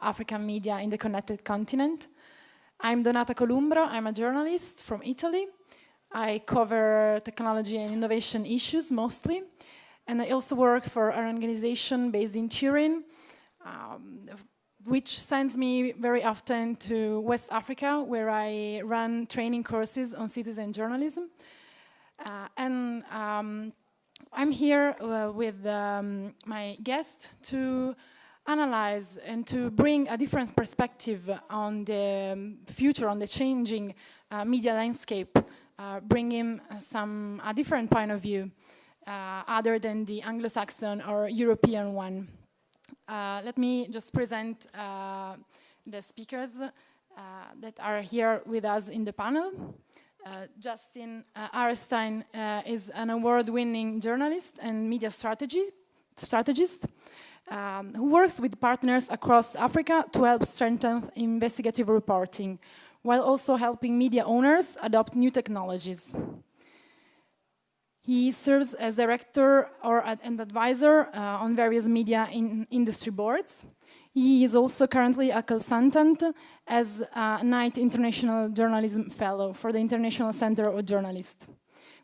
African media in the connected continent. I'm Donata Columbro, I'm a journalist from Italy. I cover technology and innovation issues mostly, and I also work for an organization based in Turin, which sends me very often to West Africa, where I run training courses on citizen journalism. I'm here with my guest to analyze and to bring a different perspective on the future, on the changing media landscape, bringing a different point of view other than the Anglo-Saxon or European one. Let me just present the speakers that are here with us in the panel. Justin Arestein is an award-winning journalist and media strategist who works with partners across Africa to help strengthen investigative reporting, while also helping media owners adopt new technologies. He serves as director and advisor on various media industry boards. He is also currently a consultant as a Knight International Journalism Fellow for the International Center of Journalists,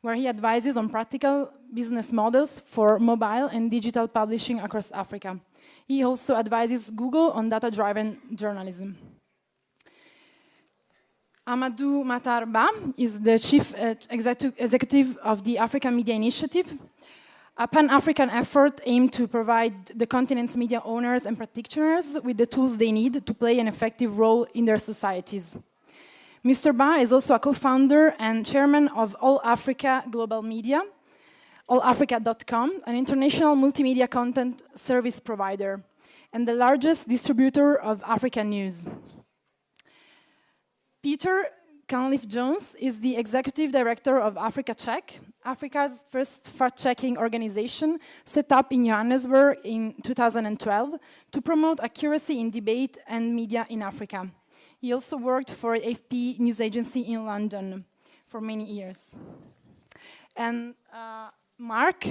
where he advises on practical business models for mobile and digital publishing across Africa. He also advises Google on data-driven journalism. Amadou Matar Ba is the Chief Executive of the African Media Initiative, a pan-African effort aimed to provide the continent's media owners and practitioners with the tools they need to play an effective role in their societies. Mr. Ba is also a co-founder and chairman of All Africa Global Media, allafrica.com, an international multimedia content service provider, and the largest distributor of African news. Peter Cunliffe-Jones is the executive director of Africa Check, Africa's first fact-checking organization set up in Johannesburg in 2012 to promote accuracy in debate and media in Africa. He also worked for AFP news agency in London for many years. And Mark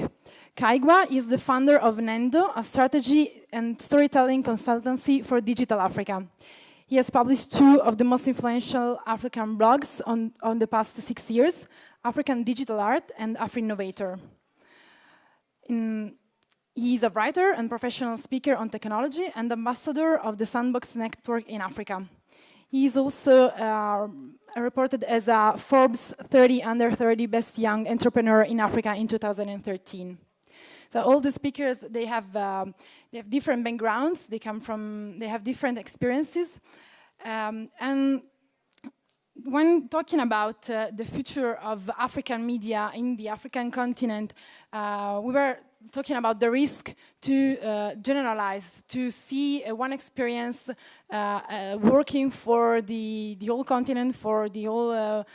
Kaigwa is the founder of Nendo, a strategy and storytelling consultancy for digital Africa. He has published 2 of the most influential African blogs on the past 6 years, African Digital Art and Afri-Innovator. He is a writer and professional speaker on technology and ambassador of the Sandbox Network in Africa. He is also reported as a Forbes 30 Under 30 Best Young Entrepreneur in Africa in 2013. So all the speakers, they have different backgrounds. They have different experiences. And when talking about the future of African media in the African continent, we were talking about the risk to generalize, to see one experience working for the whole continent, for the whole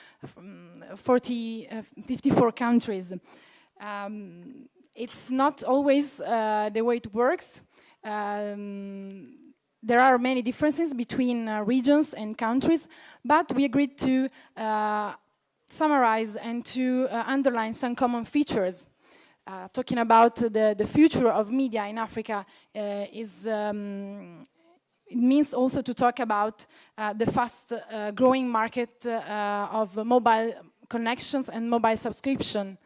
54 countries. It's not always the way it works. There are many differences between regions and countries, but we agreed to summarize and to underline some common features. Talking about the future of media in Africa it means also to talk about the fast growing market of mobile connections and mobile subscription.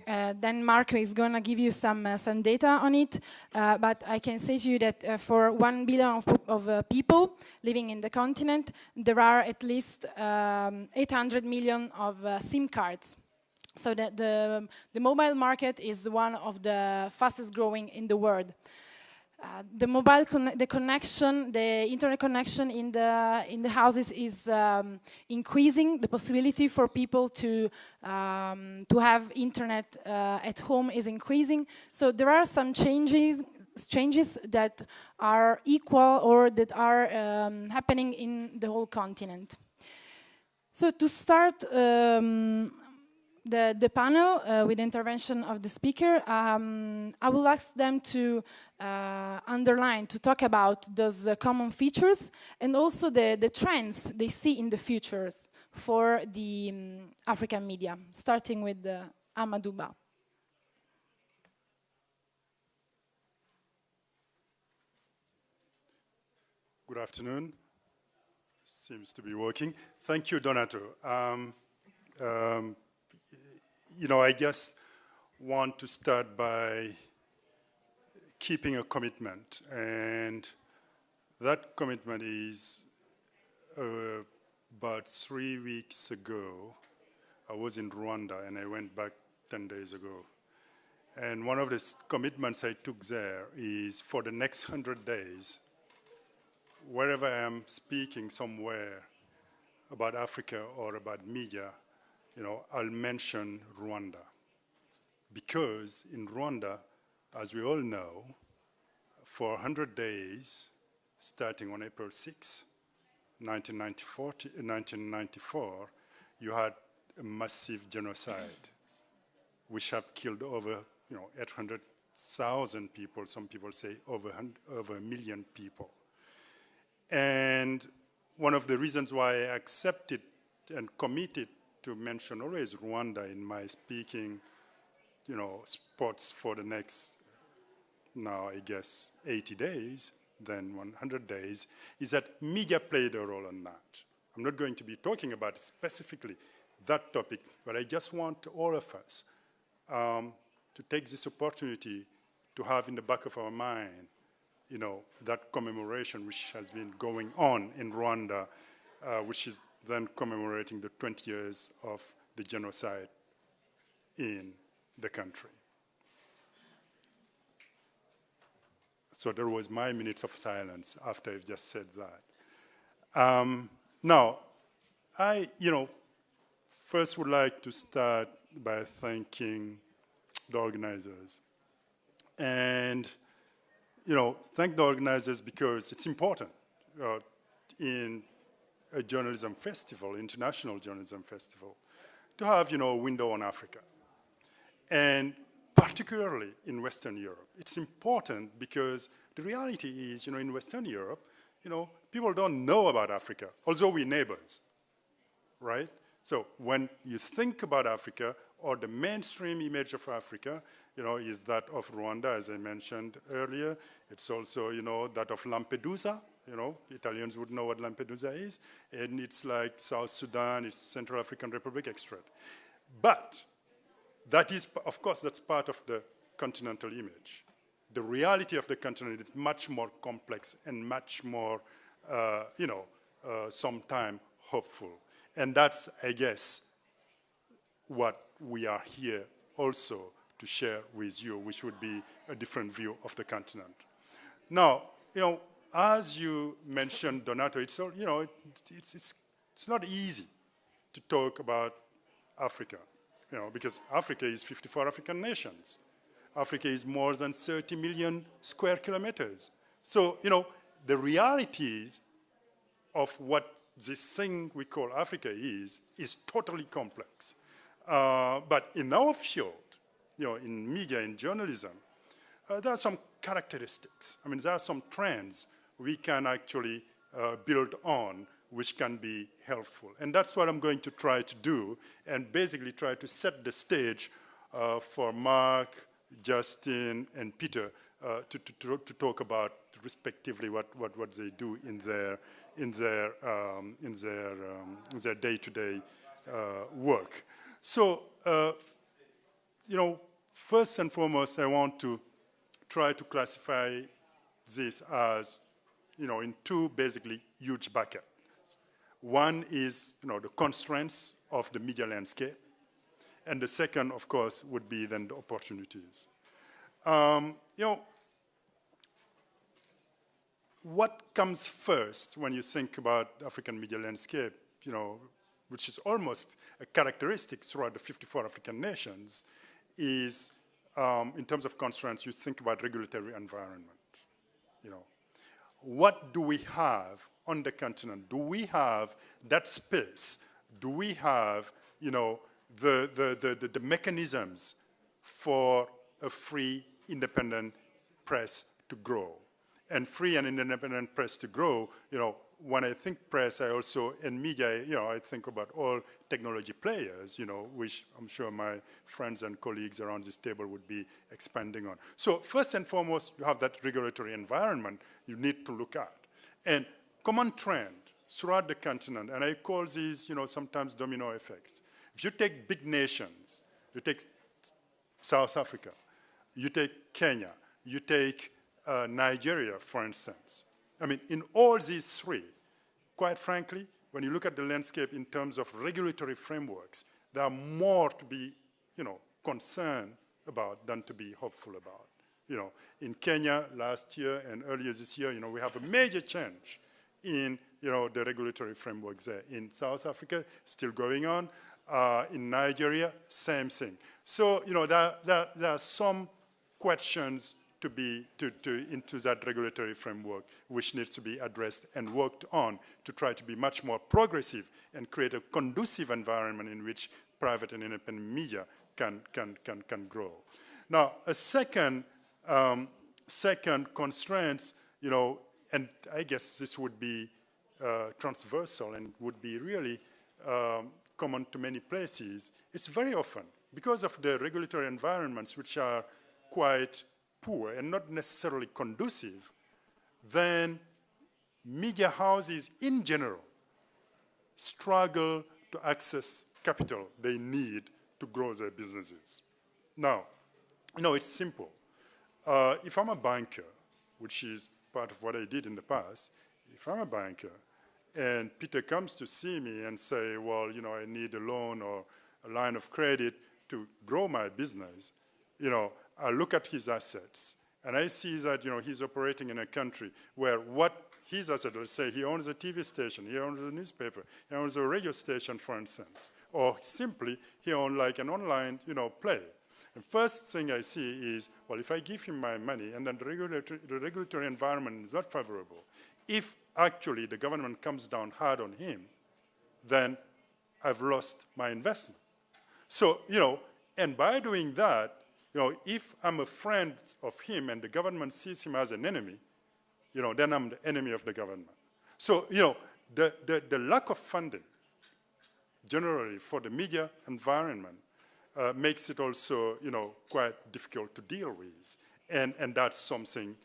Then Marco is going to give you some data on it, but I can say to you that for 1 billion of people living in the continent, there are at least 800 million of SIM cards. So that the mobile market is one of the fastest growing in the world. The internet connection in the houses is increasing. The possibility for people to have internet at home is increasing. So there are some changes that are equal or that are happening in the whole continent. So to start the panel with the intervention of the speaker, I will ask them to underline, to talk about those common features and also the trends they see in the futures for the African media, starting with Amadou Ba. Good afternoon. Seems to be working. Thank you, Donato. I just want to start by keeping a commitment, and that commitment is about 3 weeks ago. I was in Rwanda, and I went back 10 days ago. And one of the commitments I took there is for the next 100 days, wherever I am speaking somewhere about Africa or about media, I'll mention Rwanda. Because in Rwanda, as we all know, for 100 days, starting on April 6, 1994, you had a massive genocide, which have killed over 800,000 people. Some people say over 1 million people. And one of the reasons why I accepted and committed to mention always Rwanda in my speaking, spots for the next, now I guess, 80 days, then 100 days, is that media played a role in that. I'm not going to be talking about specifically that topic, but I just want all of us to take this opportunity to have in the back of our mind, that commemoration which has been going on in Rwanda, which is then commemorating the 20 years of the genocide in the country. So there was my minutes of silence after I've just said that. Now, I, first would like to start by thanking the organizers. And, thank the organizers because it's important in a journalism festival, international journalism festival, to have, a window on Africa. And particularly in Western Europe. It's important because the reality is, in Western Europe, people don't know about Africa, although we're neighbors, right? So when you think about Africa, or the mainstream image of Africa, is that of Rwanda, as I mentioned earlier. It's also, that of Lampedusa. Italians would know what Lampedusa is. And it's like South Sudan, it's Central African Republic, etc. But that is, of course, that's part of the continental image. The reality of the continent is much more complex and much more, sometimes hopeful. And that's, I guess, what we are here also to share with you, which would be a different view of the continent. Now, as you mentioned, Donato, it's not easy to talk about Africa. Because Africa is 54 African nations. Africa is more than 30 million square kilometers. So, the realities of what this thing we call Africa is totally complex. But in our field, in media, in journalism, there are some characteristics. I mean, there are some trends we can actually build on which can be helpful. And that's what I'm going to try to do, and basically try to set the stage for Mark, Justin, and Peter to talk about respectively what they do in their day-to-day work. So, first and foremost, I want to try to classify this as, in two basically huge buckets. One is, the constraints of the media landscape, and the second, of course, would be then the opportunities. What comes first when you think about African media landscape, which is almost a characteristic throughout the 54 African nations, is, in terms of constraints, you think about regulatory environment. What do we have on the continent? Do we have that space? Do we have, the mechanisms for a free, independent press to grow? And free and independent press to grow, when I think press, I also, in media, I think about all technology players, which I'm sure my friends and colleagues around this table would be expanding on. So first and foremost, you have that regulatory environment you need to look at. And common trend throughout the continent, and I call these, sometimes domino effects. If you take big nations, you take South Africa, you take Kenya, you take Nigeria, for instance. I mean, in all these three, quite frankly, when you look at the landscape in terms of regulatory frameworks, there are more to be, concerned about than to be hopeful about. In Kenya last year and earlier this year, we have a major change in, the regulatory frameworks there. In South Africa, still going on. In Nigeria, same thing. So, there are some questions to be into that regulatory framework, which needs to be addressed and worked on to try to be much more progressive and create a conducive environment in which private and independent media can grow. Now, a second constraint, and I guess this would be transversal and would be really common to many places. It's very often, because of the regulatory environments which are quite poor and not necessarily conducive, then media houses in general struggle to access capital they need to grow their businesses. Now, it's simple. If I'm a banker, which is part of what I did in the past, if I'm a banker and Peter comes to see me and say, well, I need a loan or a line of credit to grow my business, I look at his assets and I see that, he's operating in a country where what his asset, let's say he owns a TV station, he owns a newspaper, he owns a radio station, for instance, or simply he owns like an online, play. The first thing I see is, well, if I give him my money and then the regulatory environment is not favorable, if actually the government comes down hard on him, then I've lost my investment. So, and by doing that, if I'm a friend of him and the government sees him as an enemy, then I'm the enemy of the government. So, the lack of funding generally for the media environment makes it also, quite difficult to deal with. And that's something,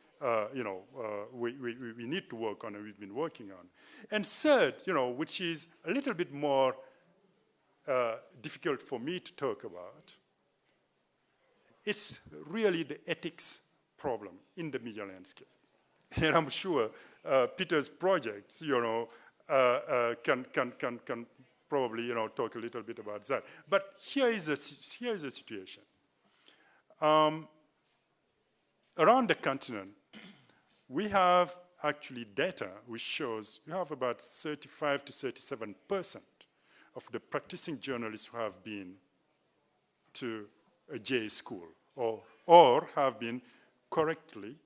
we need to work on and we've been working on. And third, which is a little bit more difficult for me to talk about, it's really the ethics problem in the media landscape. And I'm sure Peter's projects, can probably, talk a little bit about that. But here is a situation. Around the continent, we have actually data which shows we have about 35 to 37% of the practicing journalists who have been to a J school or have been correctly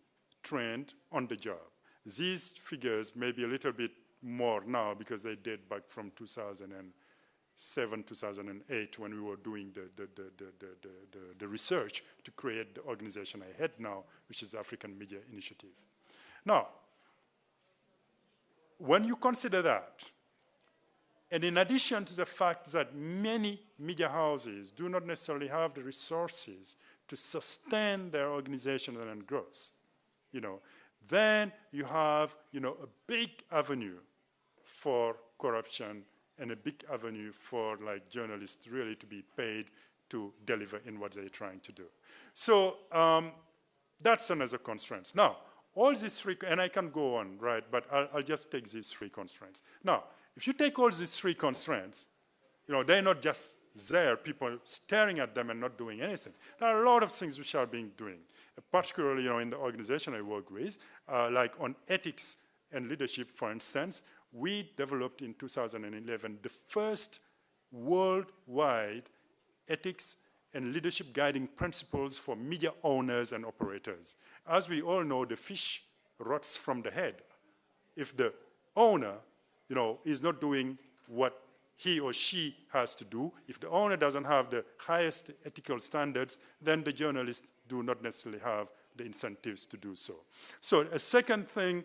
trained on the job. These figures may be a little bit more now because they date back from 2007, 2008 when we were doing the research to create the organization I head now, which is the African Media Initiative. Now, when you consider that, and in addition to the fact that many media houses do not necessarily have the resources to sustain their organization and growth, then you have, a big avenue for corruption and a big avenue for journalists really to be paid to deliver in what they're trying to do. So that's another constraint. Now, all these three, and I can go on, right, but I'll just take these three constraints. Now, if you take all these three constraints, they're not just there, people staring at them and not doing anything. There are a lot of things which are being doing, particularly in the organization I work with, like on ethics and leadership, for instance. We developed in 2011 the first worldwide ethics and leadership guiding principles for media owners and operators. As we all know, the fish rots from the head. If the owner, is not doing what he or she has to do, if the owner doesn't have the highest ethical standards, then the journalists do not necessarily have the incentives to do so. So a second thing,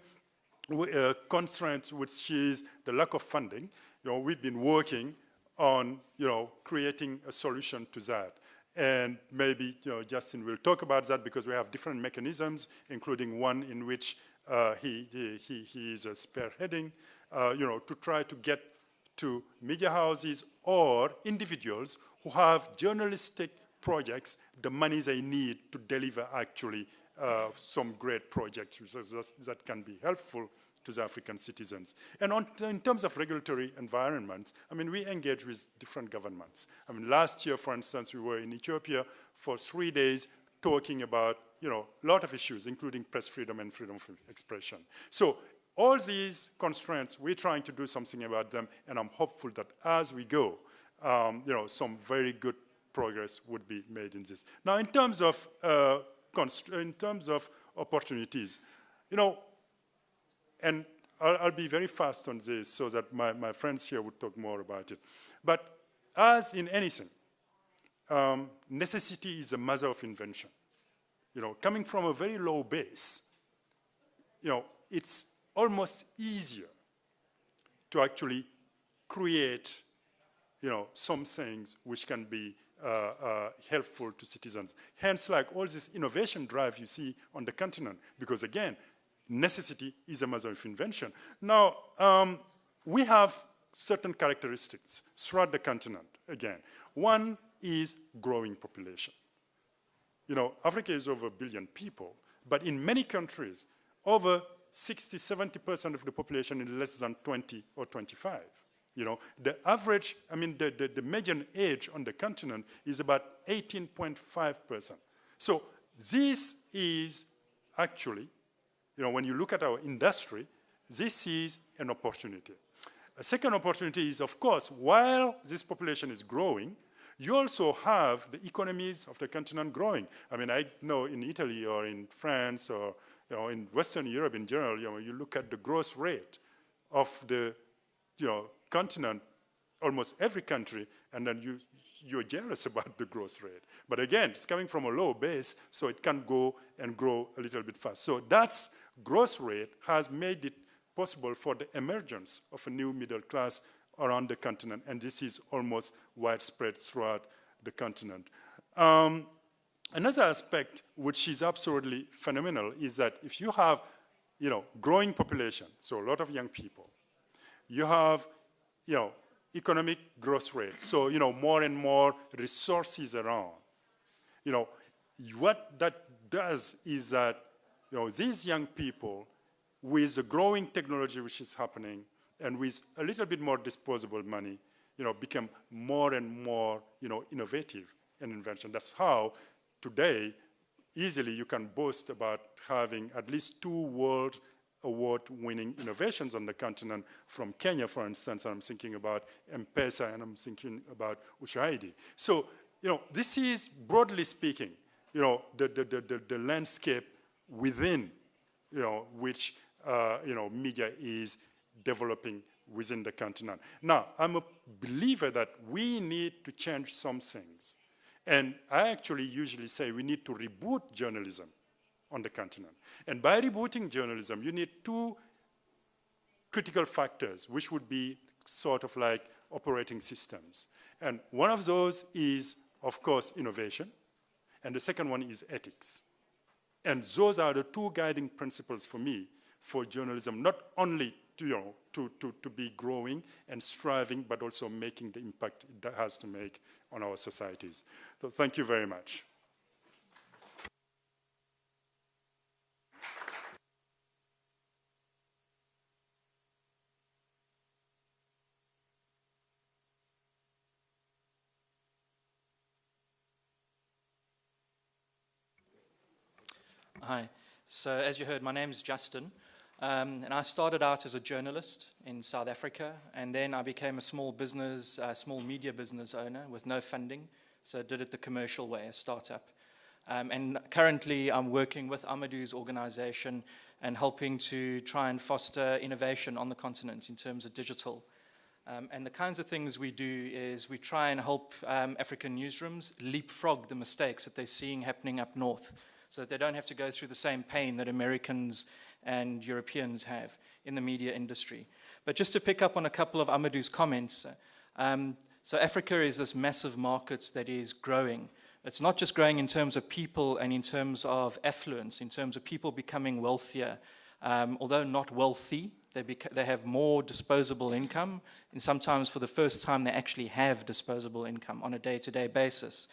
constraint, which is the lack of funding. We've been working on, creating a solution to that. And maybe, Justin will talk about that because we have different mechanisms, including one in which he is spearheading, to try to get to media houses or individuals who have journalistic projects, the money they need to deliver actually some great projects that can be helpful to the African citizens. And in terms of regulatory environments, I mean, we engage with different governments. I mean, last year, for instance, we were in Ethiopia for 3 days talking about, a lot of issues, including press freedom and freedom of expression. So all these constraints, we're trying to do something about them, and I'm hopeful that as we go, some very good progress would be made in this. Now, in terms of opportunities, and I'll be very fast on this so that my friends here would talk more about it. But as in anything, necessity is the mother of invention. Coming from a very low base, it's almost easier to actually create, some things which can be helpful to citizens. Hence, like all this innovation drive you see on the continent, because again, necessity is a mother of invention. Now, we have certain characteristics throughout the continent, again. One is growing population. Africa is over 1 billion people, but in many countries, over 60, 70% of the population is less than 20 or 25. The average, I mean, the median age on the continent is about 18.5%. So this is actually, when you look at our industry, this is an opportunity. A second opportunity is, of course, while this population is growing, you also have the economies of the continent growing. I mean, I know in Italy or in France or in Western Europe in general, you look at the growth rate of the continent, almost every country, and then you're jealous about the growth rate. But again, it's coming from a low base, so it can go and grow a little bit fast. So that growth rate has made it possible for the emergence of a new middle class around the continent, and this is almost widespread throughout the continent. Another aspect, which is absolutely phenomenal, is that if you have, growing population, so a lot of young people, you have, economic growth rate, so, more and more resources around. What that does is that, these young people, with the growing technology which is happening, and with a little bit more disposable money, become more and more, innovative in invention. That's how today, easily you can boast about having at least 2 world award-winning innovations on the continent from Kenya, for instance. I'm thinking about M-Pesa, and I'm thinking about Ushahidi. So, this is, broadly speaking, the landscape within, which, media is developing within the continent. Now, I'm a believer that we need to change some things. And I actually usually say we need to reboot journalism on the continent. And by rebooting journalism, you need 2 critical factors, which would be sort of like operating systems. And one of those is, of course, innovation. And the second one is ethics. And those are the 2 guiding principles for me for journalism, not only to be growing and striving, but also making the impact it has to make on our societies. So thank you very much. Hi. So as you heard, my name is Justin. And I started out as a journalist in South Africa, and then I became a small media business owner with no funding. So I did it the commercial way, a startup. And currently I'm working with Amadou's organization and helping to try and foster innovation on the continent in terms of digital. And the kinds of things we do is we try and help African newsrooms leapfrog the mistakes that they're seeing happening up north, so that they don't have to go through the same pain that Americans and Europeans have in the media industry. But just to pick up on a couple of Amadou's comments, so Africa is this massive market that is growing. It's not just growing in terms of people and in terms of affluence, in terms of people becoming wealthier. although not wealthy, they have more disposable income, and sometimes for the first time they actually have disposable income on a day-to-day basis.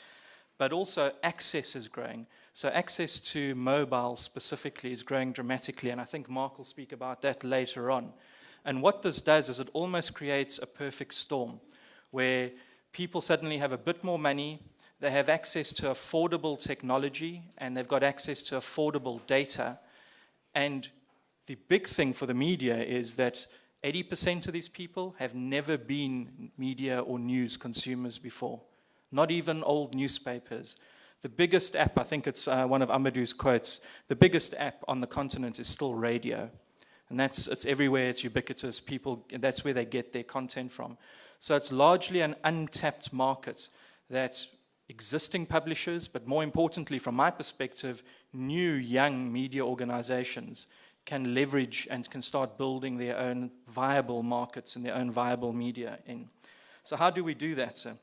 But also access is growing. So access to mobile specifically is growing dramatically, and I think Mark will speak about that later on. And what this does is it almost creates a perfect storm, where people suddenly have a bit more money, they have access to affordable technology, and they've got access to affordable data. And the big thing for the media is that 80% of these people have never been media or news consumers before, not even old newspapers. The biggest app, I think it's one of Amadou's quotes, the biggest app on the continent is still radio. And it's everywhere, it's ubiquitous, that's where they get their content from. So it's largely an untapped market that existing publishers, but more importantly, from my perspective, new young media organizations can leverage and can start building their own viable markets and their own viable media in. So how do we do that, sir?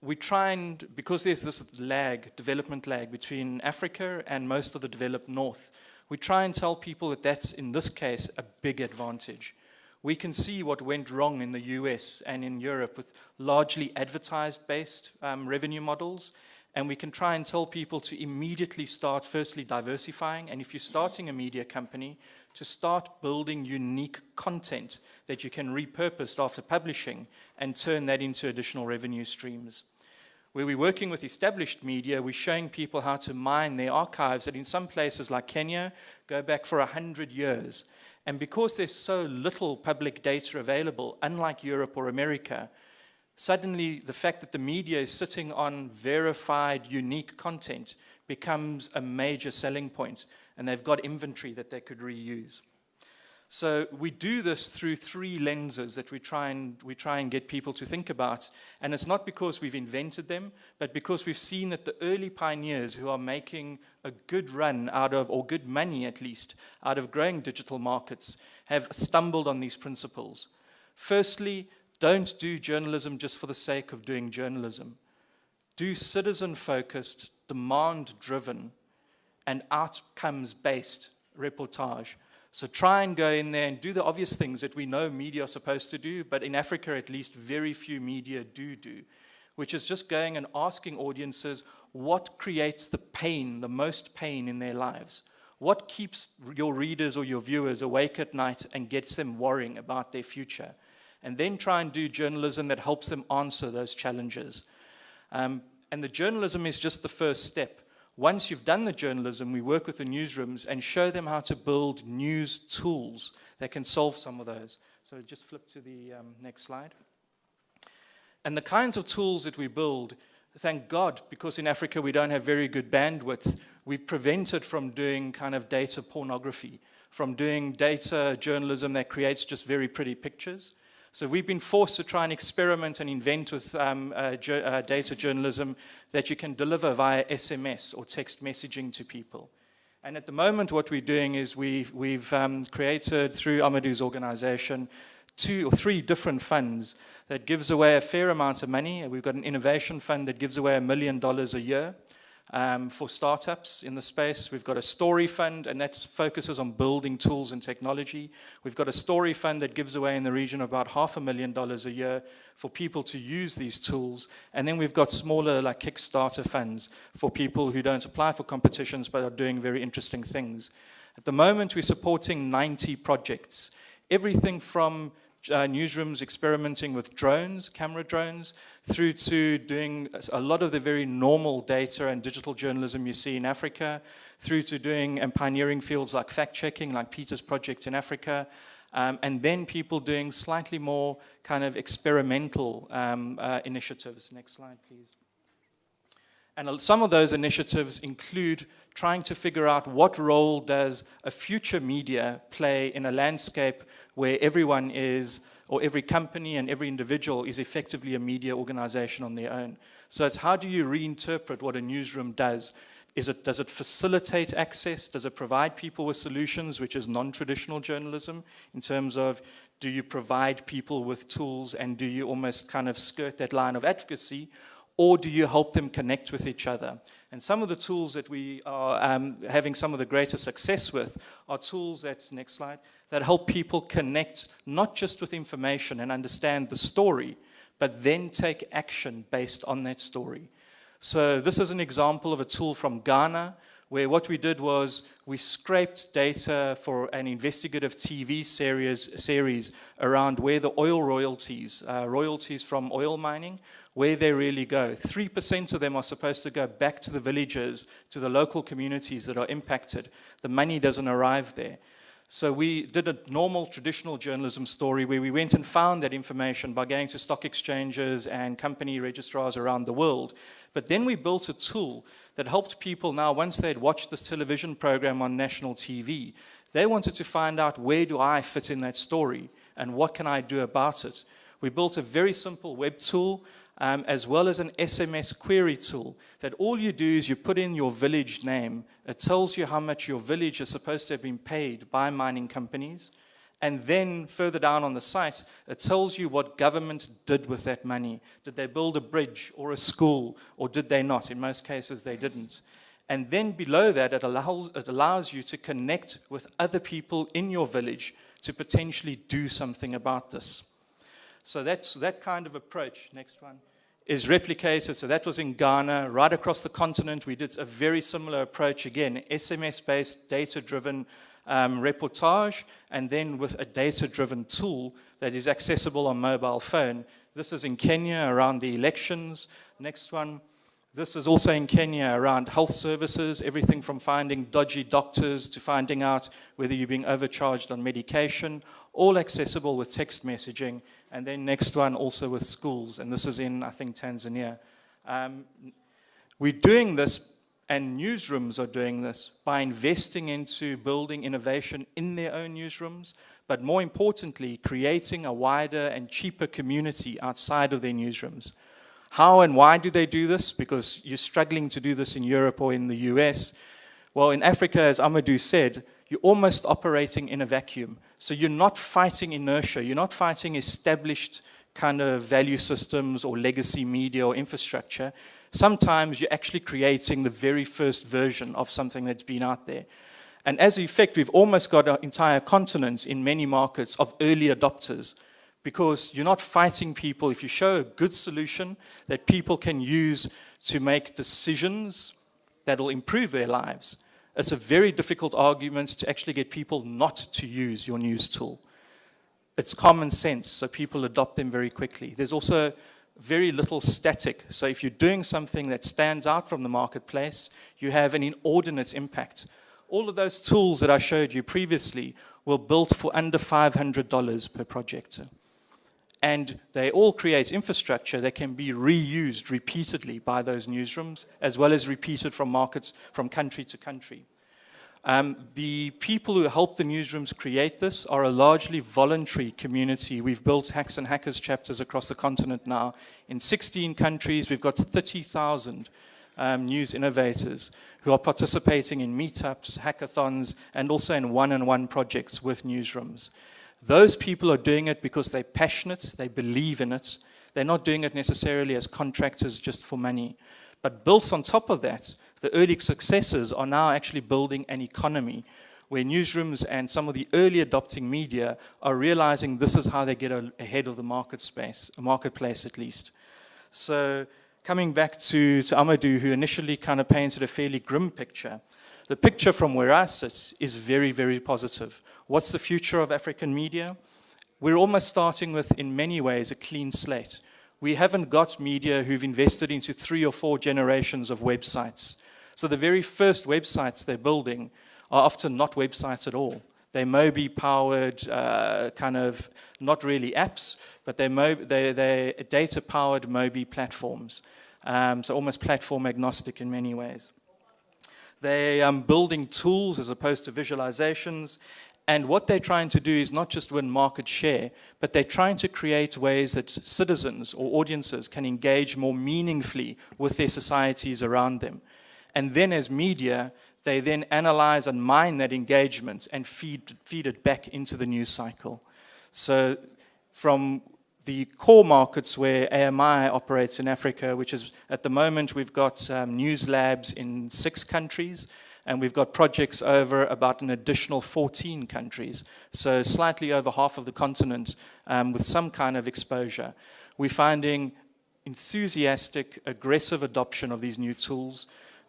We try and, because there's this development lag between Africa and most of the developed North, we try and tell people that that's, in this case, a big advantage. We can see what went wrong in the US and in Europe with largely advertised-based revenue models, and we can try and tell people to immediately start firstly diversifying, and if you're starting a media company, to start building unique content that you can repurpose after publishing and turn that into additional revenue streams. Where we're working with established media, we're showing people how to mine their archives that in some places like Kenya go back for 100 years. And because there's so little public data available, unlike Europe or America, suddenly the fact that the media is sitting on verified, unique content becomes a major selling point, and they've got inventory that they could reuse. So we do this through three lenses that we try and get people to think about, and it's not because we've invented them, but because we've seen that the early pioneers who are making a good run out of, or good money at least, out of growing digital markets have stumbled on these principles. Firstly, don't do journalism just for the sake of doing journalism. Do citizen-focused, demand-driven, and outcomes-based reportage. So try and go in there and do the obvious things that we know media are supposed to do, but in Africa at least very few media do, which is just going and asking audiences what creates the pain, the most pain in their lives. What keeps your readers or your viewers awake at night and gets them worrying about their future? And then try and do journalism that helps them answer those challenges. And the journalism is just the first step. Once you've done the journalism, we work with the newsrooms and show them how to build news tools that can solve some of those. So just flip to the next slide. And the kinds of tools that we build, thank God, because in Africa we don't have very good bandwidth, we've prevented from doing kind of data pornography, from doing data journalism that creates just very pretty pictures. So we've been forced to try and experiment and invent with data journalism that you can deliver via SMS or text messaging to people. And at the moment what we're doing is we've created, through Amadou's organization, 2 or 3 different funds that gives away a fair amount of money. We've got an innovation fund that gives away $1 million a year for startups in the space. We've got a story fund, and that focuses on building tools and technology. We've got a story fund that gives away in the region of about $500,000 a year for people to use these tools. And then we've got smaller like Kickstarter funds for people who don't apply for competitions but are doing very interesting things. At the moment, we're supporting 90 projects. Everything from newsrooms experimenting with drones, camera drones, through to doing a lot of the very normal data and digital journalism you see in Africa, through to doing and pioneering fields like fact-checking, like Peter's project in Africa, and then people doing slightly more kind of experimental initiatives. Next slide, please. And some of those initiatives include trying to figure out what role does a future media play in a landscape where everyone is, or every company and every individual is effectively a media organization on their own. So it's how do you reinterpret what a newsroom does? Does it facilitate access? Does it provide people with solutions, which is non-traditional journalism, in terms of do you provide people with tools and do you almost kind of skirt that line of advocacy? or do you help them connect with each other? And some of the tools that we are having some of the greatest success with are tools that, next slide, that help people connect not just with information and understand the story, but then take action based on that story. So this is an example of a tool from Ghana, where what we did was we scraped data for an investigative TV series around where the oil royalties from oil mining, where they really go. 3% of them are supposed to go back to the villages, to the local communities that are impacted. The money doesn't arrive there. So we did a normal traditional journalism story where we went and found that information by going to stock exchanges and company registrars around the world. But then we built a tool that helped people now, once they'd watched this television program on national TV, they wanted to find out, where do I fit in that story and what can I do about it? We built a very simple web tool as well as an SMS query tool that all you do is you put in your village name. It tells you how much your village is supposed to have been paid by mining companies. And then further down on the site, it tells you what government did with that money. Did they build a bridge or a school, or did they not? In most cases, they didn't. And then below that, it allows you to connect with other people in your village to potentially do something about this. So that's that kind of approach. Next one is replicated. So that was in Ghana. Right across the continent, we did a very similar approach again, SMS-based, data-driven reportage, and then with a data-driven tool that is accessible on mobile phone. This is in Kenya around the elections. Next one. This is also in Kenya around health services, everything from finding dodgy doctors to finding out whether you're being overcharged on medication, all accessible with text messaging. And then next one also with schools, and this is in, I think, Tanzania. We're doing this, and newsrooms are doing this, by investing into building innovation in their own newsrooms, but more importantly, creating a wider and cheaper community outside of their newsrooms. How and why do they do this? Because you're struggling to do this in Europe or in the US. Well, in Africa, as Amadou said, you're almost operating in a vacuum. So you're not fighting inertia. You're not fighting established kind of value systems or legacy media or infrastructure. Sometimes you're actually creating the very first version of something that's been out there. And as an effect, we've almost got an entire continent in many markets of early adopters, because you're not fighting people. If you show a good solution that people can use to make decisions that will improve their lives, it's a very difficult argument to actually get people not to use your news tool. It's common sense, so people adopt them very quickly. There's also very little static. So if you're doing something that stands out from the marketplace, you have an inordinate impact. All of those tools that I showed you previously were built for under $500 per project. And they all create infrastructure that can be reused repeatedly by those newsrooms, as well as repeated from markets, from country to country. The people who help the newsrooms create this are a largely voluntary community. We've built Hacks and Hackers chapters across the continent now. In 16 countries, we've got 30,000 news innovators who are participating in meetups, hackathons, and also in one-on-one projects with newsrooms. Those people are doing it because they're passionate, they believe in it. They're not doing it necessarily as contractors just for money. But built on top of that, the early successes are now actually building an economy where newsrooms and some of the early adopting media are realizing this is how they get ahead of the marketplace at least. So coming back to Amadou, who initially kind of painted a fairly grim picture, the picture from where I sit is very, very positive. What's the future of African media? We're almost starting with, in many ways, a clean slate. We haven't got media who've invested into 3 or 4 generations of websites. So the very first websites they're building are often not websites at all. They're Mobi-powered, kind of, not really apps, but they're data-powered Mobi platforms. So almost platform agnostic in many ways. They're building tools as opposed to visualizations. And what they're trying to do is not just win market share, but they're trying to create ways that citizens or audiences can engage more meaningfully with their societies around them. And then as media, they then analyze and mine that engagement and feed it back into the news cycle. So from the core markets where AMI operates in Africa, which is at the moment we've got news labs in 6 countries, and we've got projects over about an additional 14 countries. So slightly over half of the continent with some kind of exposure. We're finding enthusiastic, aggressive adoption of these new tools,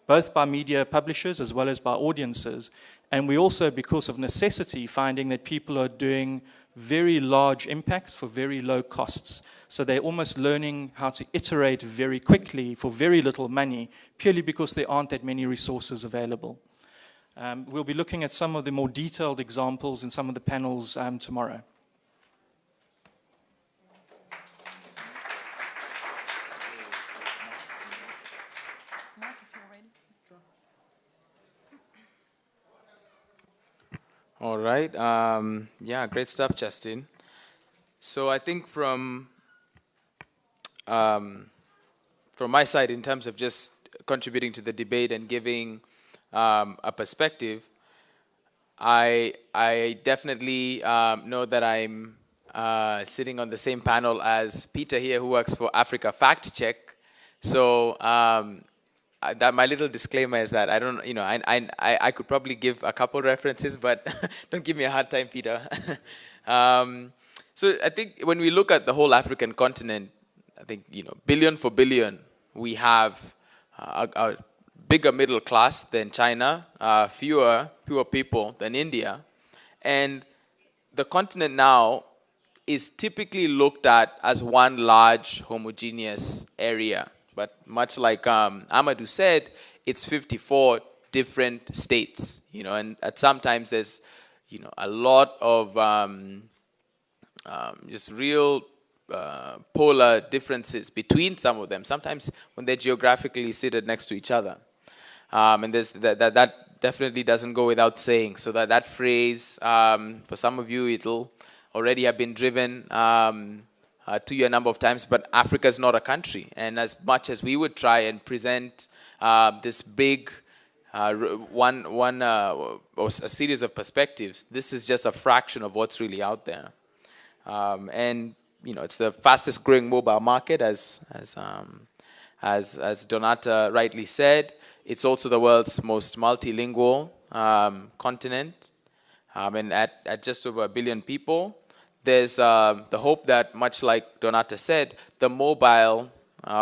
both by media publishers as well as by audiences. And we also, because of necessity, finding that people are doing very large impacts for very low costs. So they're almost learning how to iterate very quickly for very little money, purely because there aren't that many resources available. We'll be looking at some of the more detailed examples in some of the panels tomorrow. Mark, if you're ready. All right. Yeah, great stuff, Justin. So I think from my side, in terms of just contributing to the debate and giving a perspective, I definitely know that I'm sitting on the same panel as Peter here, who works for Africa Fact Check. So that my little disclaimer is that I don't, you know, I could probably give a couple references, but don't give me a hard time, Peter. So I think when we look at the whole African continent, I think, you know, billion for billion, we have a bigger middle class than China, fewer people than India. And the continent now is typically looked at as one large homogeneous area. But much like Amadou said, it's 54 different states, you know, and at sometimes there's, you know, a lot of just real polar differences between some of them, sometimes when they're geographically seated next to each other. And there's that definitely doesn't go without saying. So that phrase, for some of you, it'll already have been driven to you a number of times, but Africa is not a country. And as much as we would try and present this big or a series of perspectives, this is just a fraction of what's really out there. And you know, it's the fastest growing mobile market, as Donata rightly said. It's also the world's most multilingual continent, and at just over 1 billion people. There's the hope that, much like Donata said, the mobile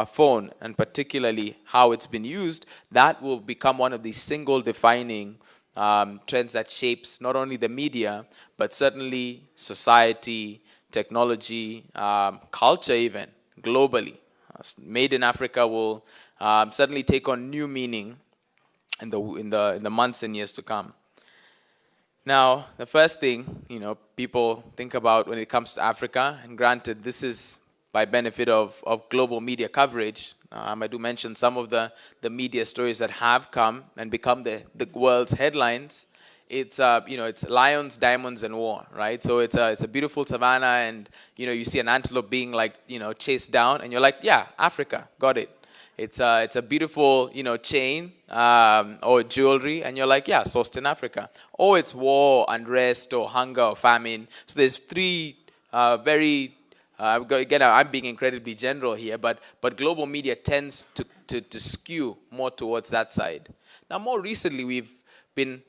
phone, and particularly how it's been used, that will become one of the single defining trends that shapes not only the media, but certainly society, technology, culture even, globally. Made in Africa will certainly take on new meaning in the months and years to come. Now, the first thing, you know, people think about when it comes to Africa, and granted, this is by benefit of global media coverage. I do mention some of the media stories that have come and become the world's headlines. It's you know, it's lions, diamonds, and war, right? So it's a beautiful savannah, and you know, you see an antelope being, like, you know, chased down, and you're like, yeah, Africa, got it. It's a beautiful, you know, chain or jewelry, and you're like, yeah, sourced in Africa. Or it's war, unrest, or hunger, or famine. So there's three very again, I'm being incredibly general here, but global media tends to skew more towards that side. Now, more recently, we've been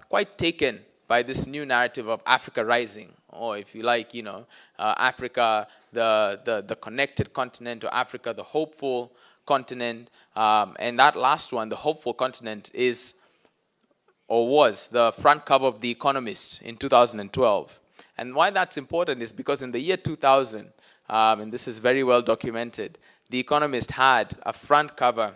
quite taken by this new narrative of Africa rising, or if you like, you know, Africa, the connected continent, or Africa, the hopeful continent. And that last one, the hopeful continent, is or was the front cover of The Economist in 2012. And why that's important is because in the year 2000, and this is very well documented, The Economist had a front cover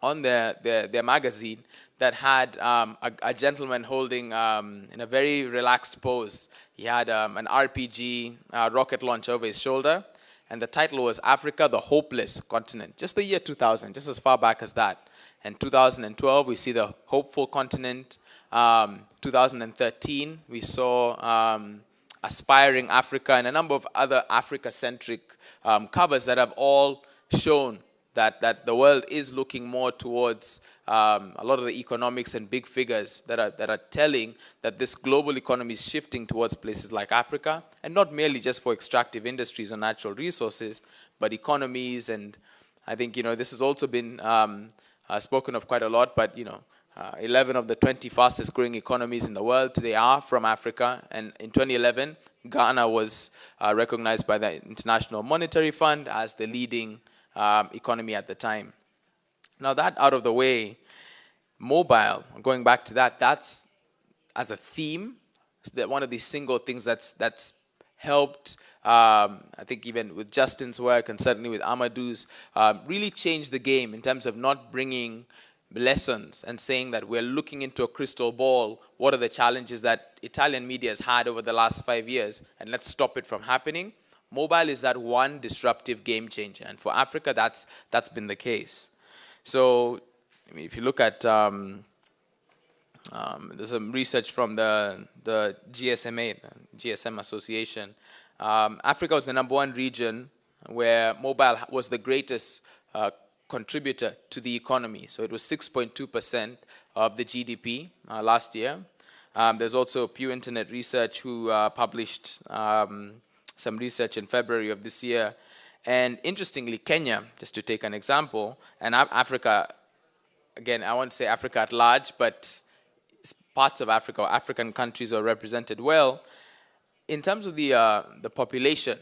on their magazine that had a gentleman holding, in a very relaxed pose, he had an RPG rocket launch over his shoulder, and the title was Africa, the Hopeless Continent. Just the year 2000, just as far back as that. And 2012, we see the hopeful continent. 2013, we saw Aspiring Africa and a number of other Africa-centric covers that have all shown that the world is looking more towards a lot of the economics and big figures that are telling that this global economy is shifting towards places like Africa, and not merely just for extractive industries or natural resources, but economies. And I think, you know, this has also been spoken of quite a lot, but, you know, 11 of the 20 fastest growing economies in the world today are from Africa. And in 2011, Ghana was recognized by the International Monetary Fund as the leading economy at the time. Now that out of the way, mobile, going back to that, that's as a theme, that one of these single things that's helped, I think even with Justin's work and certainly with Amadou's, really change the game in terms of not bringing lessons and saying that we're looking into a crystal ball, what are the challenges that Italian media has had over the last 5 years, and let's stop it from happening. Mobile is that one disruptive game changer, and for Africa, that's been the case. So, I mean, if you look at, there's some research from the GSMA, GSM Association. Africa was the #1 region where mobile was the greatest contributor to the economy. So it was 6.2% of the GDP last year. There's also Pew Internet Research who published some research in February of this year. And interestingly, Kenya, just to take an example, and Africa, again, I won't say Africa at large, but parts of Africa, or African countries are represented well. In terms of the population,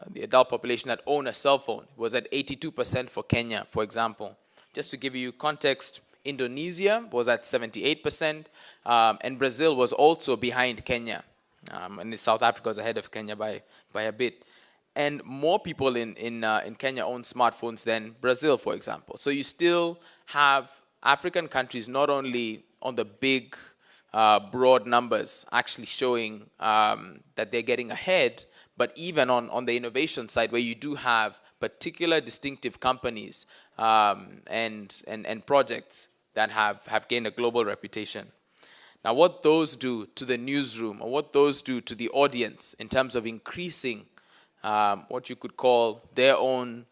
the adult population that own a cell phone was at 82% for Kenya, for example. Just to give you context, Indonesia was at 78%, and Brazil was also behind Kenya. And South Africa was ahead of Kenya by a bit. And more people in Kenya own smartphones than Brazil, for example. So you still have African countries not only on the big, broad numbers actually showing that they're getting ahead, but even on the innovation side, where you do have particular distinctive companies and projects that have gained a global reputation. Now, what those do to the newsroom, or what those do to the audience in terms of increasing what you could call their own,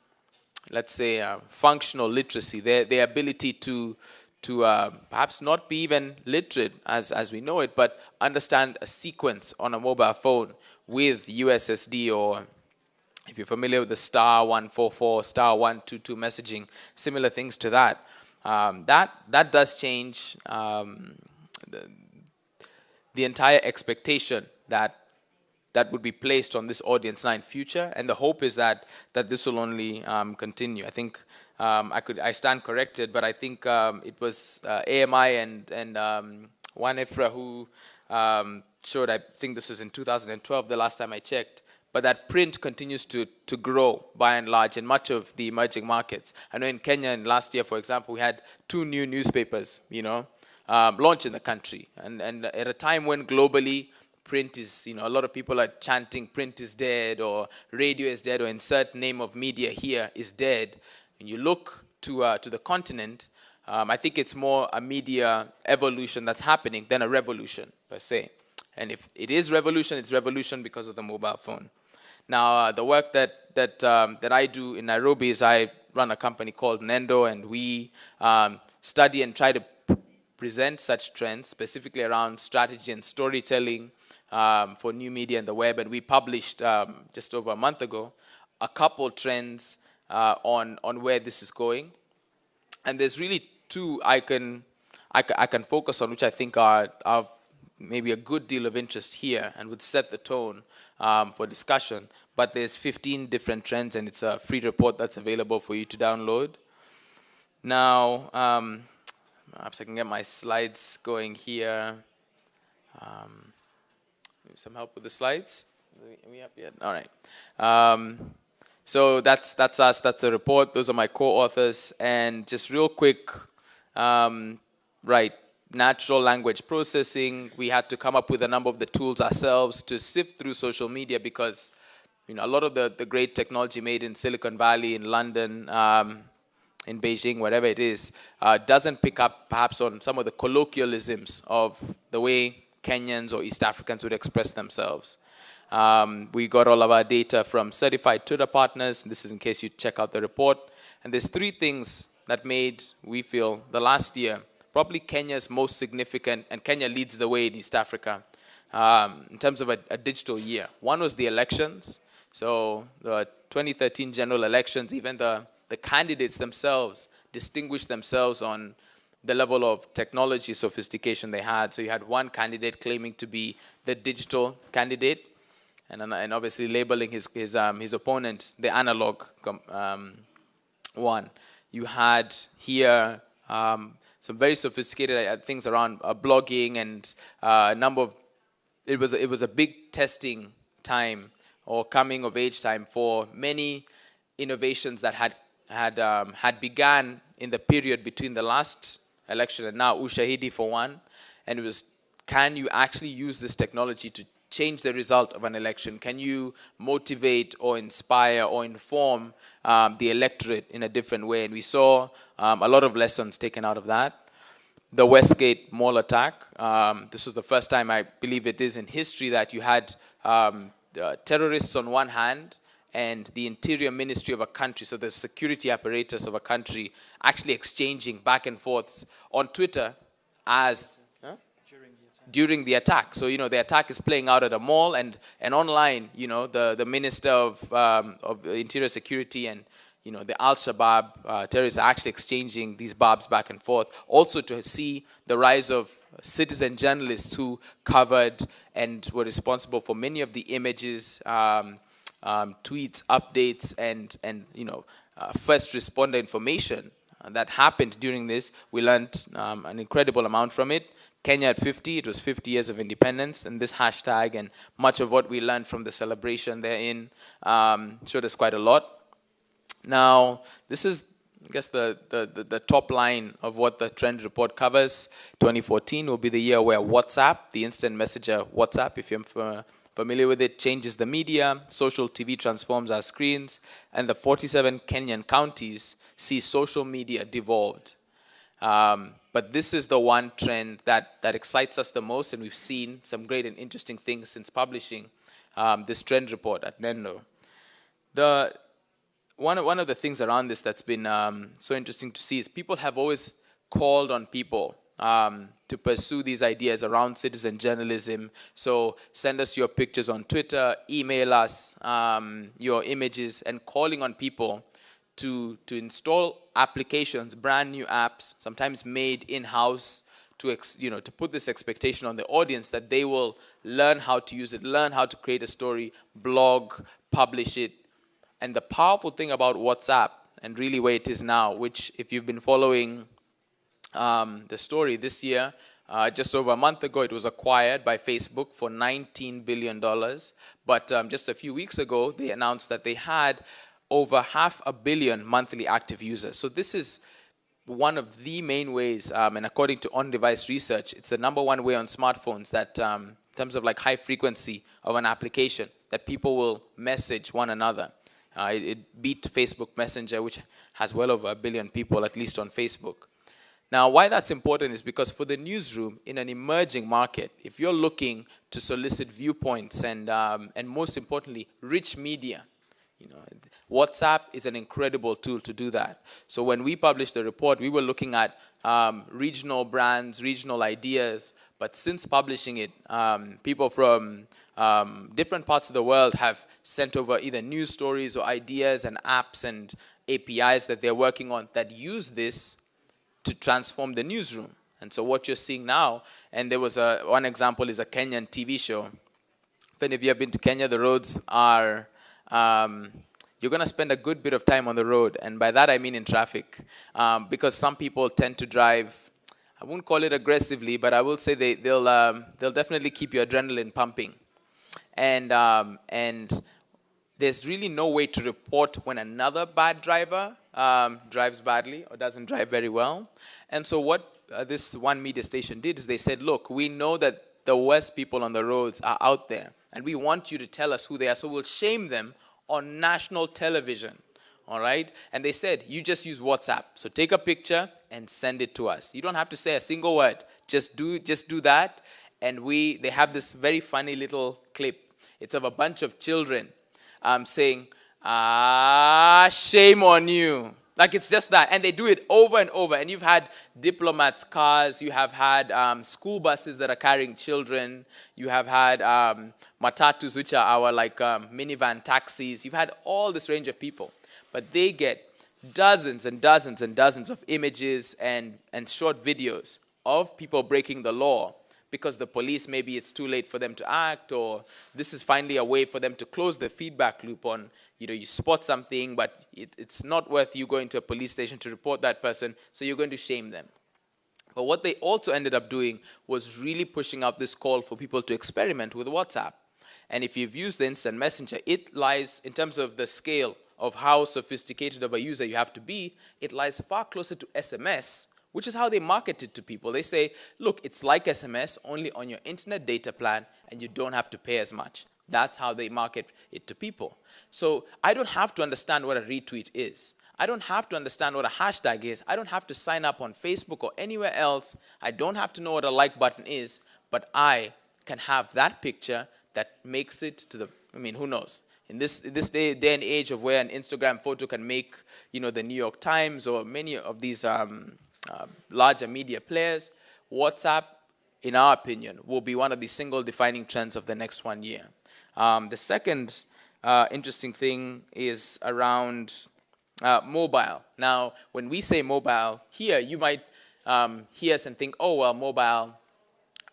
let's say, functional literacy, their ability to perhaps not be even literate as we know it, but understand a sequence on a mobile phone with USSD, or if you're familiar with the *144, *122 messaging, similar things to that. That does change the entire expectation that would be placed on this audience now in future, and the hope is that this will only continue. I think I stand corrected, but I think it was AMI and Wanefra who showed, I think this was in 2012, the last time I checked, but that print continues to grow by and large in much of the emerging markets. I know in Kenya, and last year, for example, we had 2 new newspapers, launched in the country, and at a time when globally print is, a lot of people are chanting print is dead, or radio is dead, or insert name of media here is dead. When you look to the continent, I think it's more a media evolution that's happening than a revolution per se. And if it is revolution, it's revolution because of the mobile phone. Now, the work that I do in Nairobi is I run a company called Nendo, and we study and try to present such trends, specifically around strategy and storytelling for new media and the web. And we published just over a month ago a couple trends on where this is going. And there's really 2 I can focus on, which I think are maybe a good deal of interest here and would set the tone for discussion. But there's 15 different trends, and it's a free report that's available for you to download. Now, perhaps I can get my slides going here. Some help with the slides? Are we up yet? All right. So that's us. That's the report. Those are my co-authors. And just real quick, right, natural language processing. We had to come up with a number of the tools ourselves to sift through social media, because a lot of the great technology made in Silicon Valley, in London, in Beijing, wherever it is, doesn't pick up perhaps on some of the colloquialisms of the way Kenyans or East Africans would express themselves. We got all of our data from certified Twitter partners. This is in case you check out the report. And there's 3 things that made, we feel, the last year probably Kenya's most significant, and Kenya leads the way in East Africa in terms of a digital year. One was the elections. So the 2013 general elections, even the candidates themselves distinguished themselves on the level of technology sophistication they had. So you had one candidate claiming to be the digital candidate, and obviously labeling his opponent the analog one. You had here some very sophisticated things around blogging and a number of. It was a big testing time or coming of age time for many innovations that had begun in the period between the last election and now, Ushahidi for one. And it was, can you actually use this technology to change the result of an election? Can you motivate or inspire or inform the electorate in a different way? And we saw a lot of lessons taken out of that. The Westgate Mall attack. This was the first time, I believe it is in history, that you had terrorists on one hand and the interior ministry of a country, so the security apparatus of a country, actually exchanging back and forth on Twitter as during the attack. So, the attack is playing out at a mall, and online, the minister of interior security and the Al-Shabaab terrorists are actually exchanging these barbs back and forth. Also to see the rise of citizen journalists who covered and were responsible for many of the images, tweets, updates, and first responder information that happened during this. We learned an incredible amount from it. Kenya at 50, it was 50 years of independence, and this hashtag and much of what we learned from the celebration therein showed us quite a lot. Now, this is, I guess, the top line of what the trend report covers. 2014 will be the year where WhatsApp, the instant messenger WhatsApp, if you're familiar with it, changes the media, social TV transforms our screens, and the 47 Kenyan counties see social media devolved. But this is the one trend that excites us the most, and we've seen some great and interesting things since publishing this trend report at Nendo. One of the things around this that's been so interesting to see is people have always called on people to pursue these ideas around citizen journalism. So send us your pictures on Twitter, email us your images, and calling on people to install applications, brand new apps, sometimes made in-house, to put this expectation on the audience that they will learn how to use it, learn how to create a story, blog, publish it. And the powerful thing about WhatsApp, and really where it is now, which if you've been following the story this year, just over a month ago, it was acquired by Facebook for $19 billion. But just a few weeks ago, they announced that they had over 500 million monthly active users. So this is one of the main ways, and according to on-device research, it's the #1 way on smartphones that, in terms of like high frequency of an application, that people will message one another. It beat Facebook Messenger, which has well over 1 billion people, at least on Facebook. Now, why that's important is because for the newsroom in an emerging market, if you're looking to solicit viewpoints and most importantly, rich media, WhatsApp is an incredible tool to do that. So when we published the report, we were looking at regional brands, regional ideas, but since publishing it, people from different parts of the world have sent over either news stories or ideas and apps and APIs that they're working on that use this to transform the newsroom. And so what you're seeing now, and there was one example is a Kenyan TV show. If any of you have been to Kenya, the roads are, you're going to spend a good bit of time on the road. And by that I mean in traffic. Because some people tend to drive, I won't call it aggressively, but I will say they'll definitely keep your adrenaline pumping. And there's really no way to report when another bad driver drives badly or doesn't drive very well. And so what this one media station did is they said, look, we know that the worst people on the roads are out there, and we want you to tell us who they are, so we'll shame them on national television, all right? And they said, you just use WhatsApp. So take a picture and send it to us. You don't have to say a single word. Just do that. And they have this very funny little clip. It's of a bunch of children saying, shame on you. Like it's just that. And they do it over and over. And you've had diplomats' cars. You have had school buses that are carrying children. You have had matatus, which are our like minivan taxis. You've had all this range of people. But they get dozens and dozens and dozens of images and short videos of people breaking the law because the police, maybe it's too late for them to act, or this is finally a way for them to close the feedback loop on, you know, you spot something, but it's not worth you going to a police station to report that person, so you're going to shame them. But what they also ended up doing was really pushing out this call for people to experiment with WhatsApp. And if you've used the instant messenger, it lies, in terms of the scale of how sophisticated of a user you have to be, it lies far closer to SMS, which is how they market it to people. They say, look, it's like SMS, only on your internet data plan, and you don't have to pay as much. That's how they market it to people. So I don't have to understand what a retweet is. I don't have to understand what a hashtag is. I don't have to sign up on Facebook or anywhere else. I don't have to know what a like button is, but I can have that picture that makes it to the, I mean, who knows? In this day and age of where an Instagram photo can make, you know, the New York Times or many of these larger media players, WhatsApp, in our opinion, will be one of the single defining trends of the next 1 year. The second interesting thing is around mobile. Now, when we say mobile here, you might hear us and think, oh, well, mobile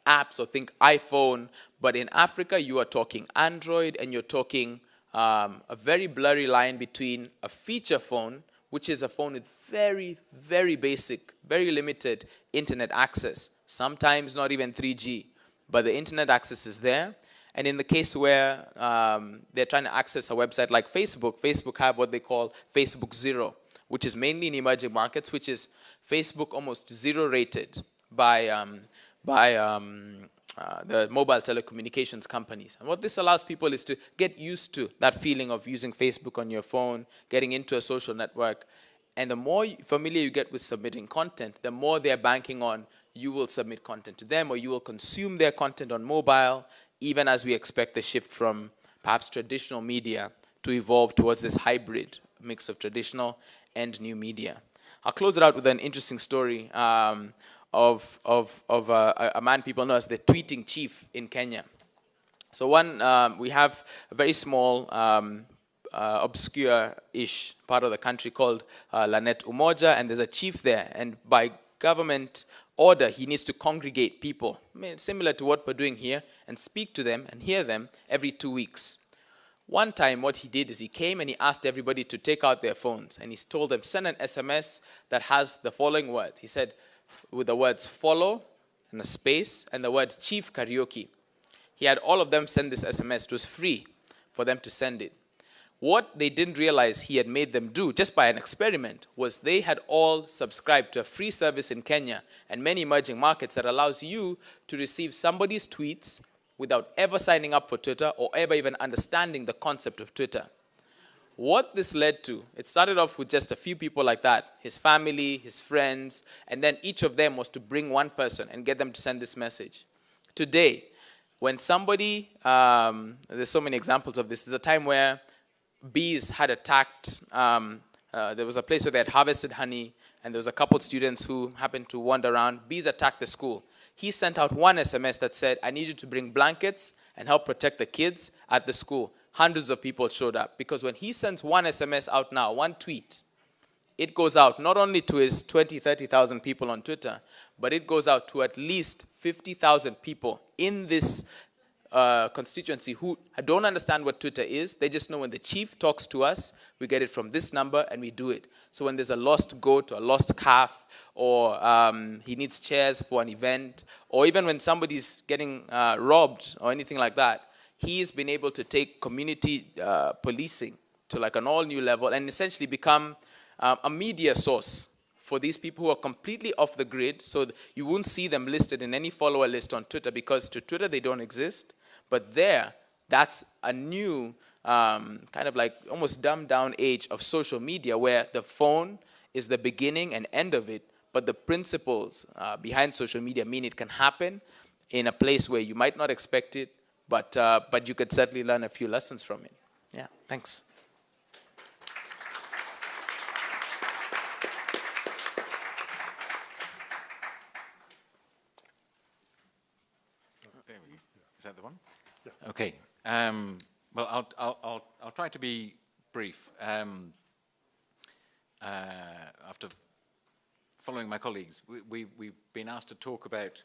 apps, or think iPhone. But in Africa, you are talking Android, and you're talking a very blurry line between a feature phone, which is a phone with very, very basic, very limited internet access, sometimes not even 3G, but the internet access is there. And in the case where they're trying to access a website like Facebook, Facebook have what they call Facebook Zero, which is mainly in emerging markets, which is Facebook almost zero rated by the mobile telecommunications companies. And what this allows people is to get used to that feeling of using Facebook on your phone, getting into a social network. And the more familiar you get with submitting content, the more they're banking on you will submit content to them, or you will consume their content on mobile, even as we expect the shift from perhaps traditional media to evolve towards this hybrid mix of traditional and new media. I'll close it out with an interesting story of a man people know as the tweeting chief in Kenya. So we have a very small, obscure-ish part of the country called Lanet Umoja, and there's a chief there, and by government order, he needs to congregate people, I mean, similar to what we're doing here, and speak to them and hear them every 2 weeks. One time, what he did is he came and he asked everybody to take out their phones, and he told them, send an SMS that has the following words. He said, with the words follow, and a space, and the word chief karaoke. He had all of them send this SMS. It was free for them to send it. What they didn't realize he had made them do, just by an experiment, was they had all subscribed to a free service in Kenya and many emerging markets that allows you to receive somebody's tweets without ever signing up for Twitter or ever even understanding the concept of Twitter. What this led to, it started off with just a few people like that, his family, his friends, and then each of them was to bring one person and get them to send this message. Today, when somebody, there's so many examples of this, there's a time where bees had attacked, there was a place where they had harvested honey, and there was a couple of students who happened to wander around. Bees attacked the school. He sent out one SMS that said, I need you to bring blankets and help protect the kids at the school. Hundreds of people showed up, because when he sends one SMS out now, one tweet, it goes out not only to his 20, 30,000 people on Twitter, but it goes out to at least 50,000 people in this constituency who don't understand what Twitter is. They just know when the chief talks to us, we get it from this number and we do it. So when there's a lost goat or a lost calf, or he needs chairs for an event, or even when somebody's getting robbed or anything like that, he's been able to take community policing to like an all new level and essentially become a media source for these people who are completely off the grid. So you won't see them listed in any follower list on Twitter, because to Twitter they don't exist. But there, that's a new kind of like almost dumbed down age of social media, where the phone is the beginning and end of it, but the principles behind social media mean it can happen in a place where you might not expect it, but you could certainly learn a few lessons from it. Yeah, thanks. Yeah. Okay. Well, I'll try to be brief. After following my colleagues, we've been asked to talk about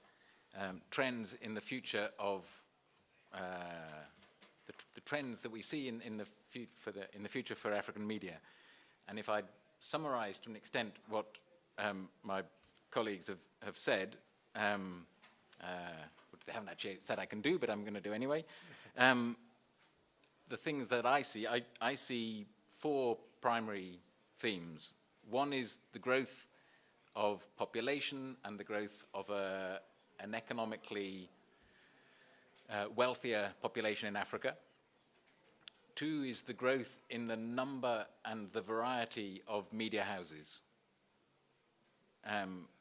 trends in the future of the trends that we see in the future for African media. And if I summarize to an extent what my colleagues have said, which they haven't actually said I can do, but I'm going to do anyway. The things that I see 4 primary themes. One is the growth of population and the growth of an economically wealthier population in Africa. 2 is the growth in the number and the variety of media houses.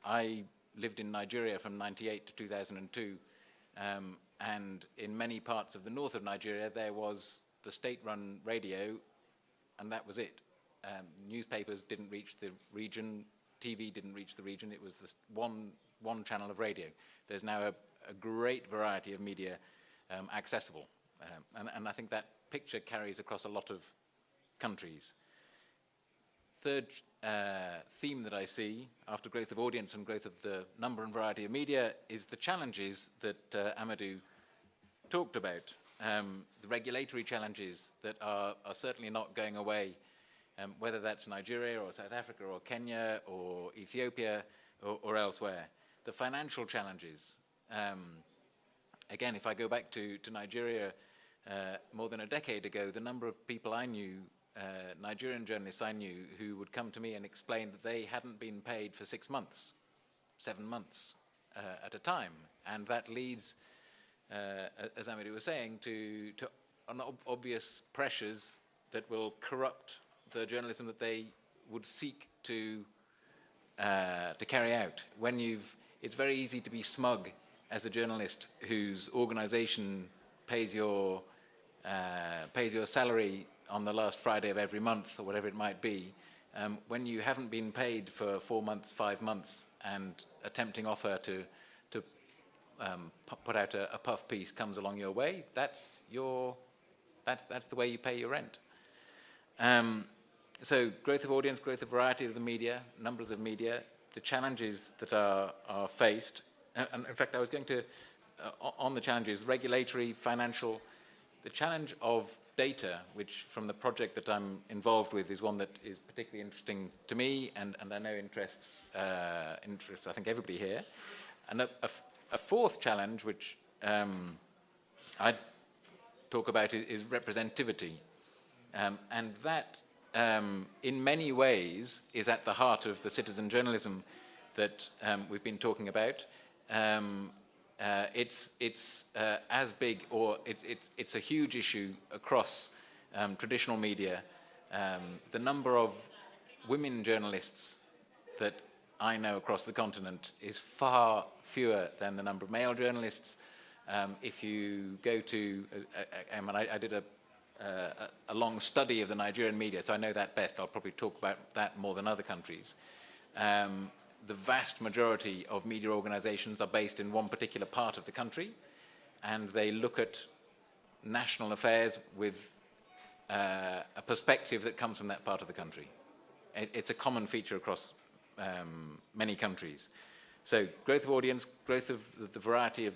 I lived in Nigeria from 98 to 2002, and in many parts of the north of Nigeria there was the state-run radio, and that was it. Newspapers didn't reach the region, TV didn't reach the region, it was this one channel of radio. There's now a great variety of media accessible, and I think that picture carries across a lot of countries. Third theme that I see, after growth of audience and growth of the number and variety of media, is the challenges that Amadou talked about. The regulatory challenges that are certainly not going away, whether that's Nigeria or South Africa or Kenya or Ethiopia or elsewhere. The financial challenges. Again, if I go back to Nigeria more than a decade ago, the number of people I knew, Nigerian journalists I knew, who would come to me and explain that they hadn't been paid for 6 months, 7 months at a time. And that leads, as Amadou was saying, to obvious pressures that will corrupt the journalism that they would seek to carry out. It's very easy to be smug as a journalist whose organization pays your salary on the last Friday of every month, or whatever it might be, when you haven't been paid for 4 months, 5 months, and a tempting offer to put out a puff piece comes along your way, that's the way you pay your rent. So growth of audience, growth of variety of the media, numbers of media, the challenges that are faced, and in fact I was going to, on the challenges, regulatory, financial, the challenge of data, which from the project that I'm involved with is one that is particularly interesting to me, and I know interests I think everybody here. And a fourth challenge, which I talk about, is representativity. And that, in many ways, is at the heart of the citizen journalism that we've been talking about. It's as big, or it's a huge issue across traditional media. The number of women journalists that I know across the continent is far fewer than the number of male journalists. If you go to, I did a long study of the Nigerian media, so I know that best. I'll probably talk about that more than other countries. The vast majority of media organizations are based in one particular part of the country, and they look at national affairs with a perspective that comes from that part of the country. It's a common feature across many countries. So growth of audience, growth of the variety of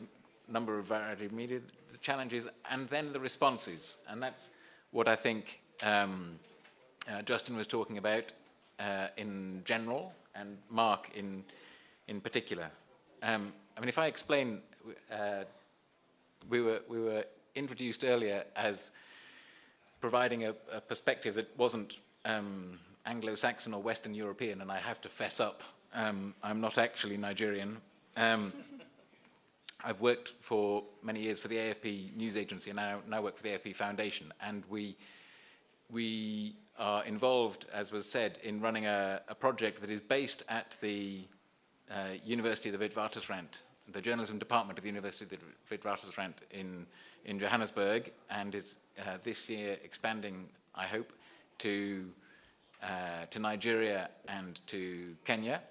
number of variety of media, the challenges, and then the responses. And that's what I think Justin was talking about in general, and Mark in particular. I mean, if I explain, we were introduced earlier as providing a perspective that wasn't Anglo-Saxon or Western European, and I have to fess up, I'm not actually Nigerian. I've worked for many years for the AFP news agency, and now work for the AFP Foundation, and we are involved, as was said, in running a project that is based at the University of the Witwatersrand, the journalism department of the University of the Witwatersrand in Johannesburg, and is this year expanding, I hope, to Nigeria and to Kenya.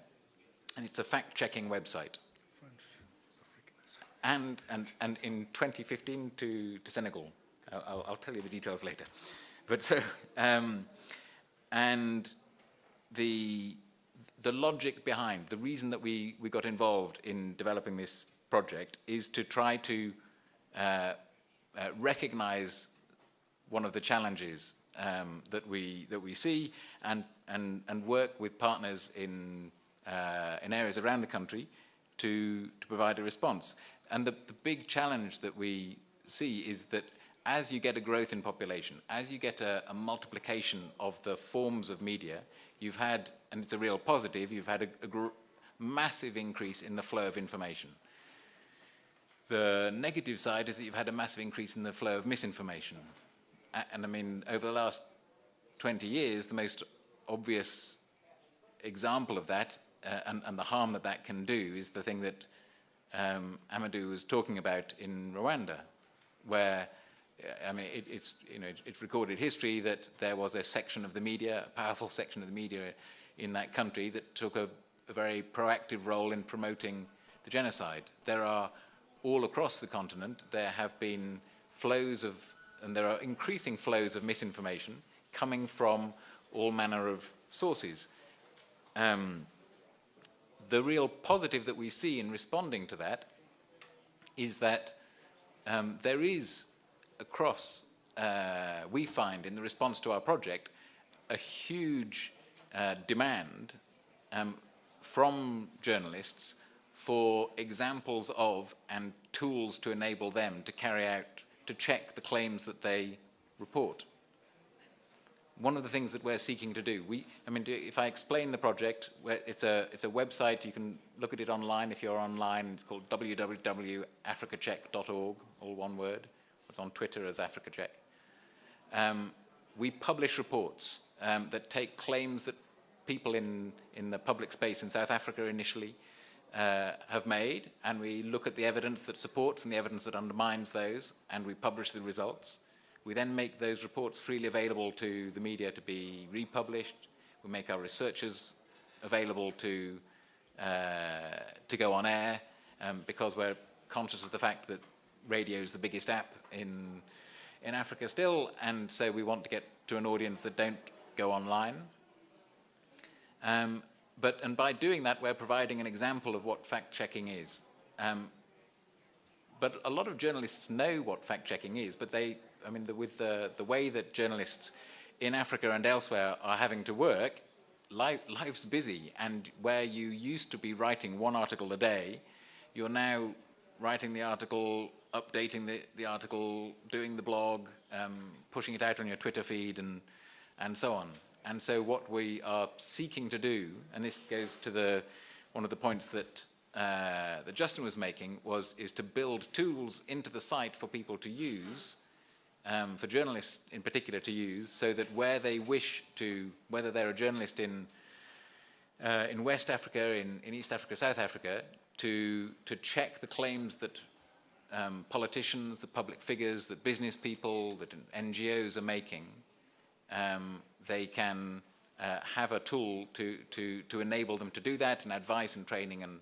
And it's a fact-checking website. and in 2015 to Senegal. I'll tell you the details later. But so, and the logic behind, the reason that we got involved in developing this project is to try to recognize one of the challenges that we see and work with partners in areas around the country to provide a response. And the big challenge that we see is that as you get a growth in population, as you get a multiplication of the forms of media, you've had, and it's a real positive, you've had a massive increase in the flow of information. The negative side is that you've had a massive increase in the flow of misinformation. And I mean, over the last 20 years, the most obvious example of that and the harm that that can do is the thing that Amadou was talking about in Rwanda, where I mean, it's recorded history that there was a section of the media, a powerful section of the media in that country that took a very proactive role in promoting the genocide. There are, all across the continent, there have been flows of, and there are increasing flows of misinformation coming from all manner of sources. The real positive that we see in responding to that is that there is across, we find in the response to our project, a huge demand from journalists for examples of and tools to enable them to carry out, to check the claims that they report. One of the things that we're seeking to do, I mean, if I explain the project, it's a website, you can look at it online if you're online, it's called www.africacheck.org, all one word. It's on Twitter as AfricaCheck. We publish reports that take claims that people in the public space in South Africa initially have made, and we look at the evidence that supports and the evidence that undermines those, and we publish the results. We then make those reports freely available to the media to be republished. We make our researchers available to go on air, because we're conscious of the fact that radio is the biggest app in Africa still, and so we want to get to an audience that don't go online. And by doing that, we're providing an example of what fact-checking is. But a lot of journalists know what fact-checking is, but with the way that journalists in Africa and elsewhere are having to work, life's busy, and where you used to be writing one article a day, you're now writing the article, updating the article, doing the blog, pushing it out on your Twitter feed, and so on. And so what we are seeking to do, and this goes to one of the points that Justin was making, is to build tools into the site for people to use, for journalists in particular to use, so that where they wish to, whether they're a journalist in West Africa, in East Africa, South Africa, to check the claims that politicians, the public figures, that business people, that NGOs are making, they can have a tool to enable them to do that, and advice and training and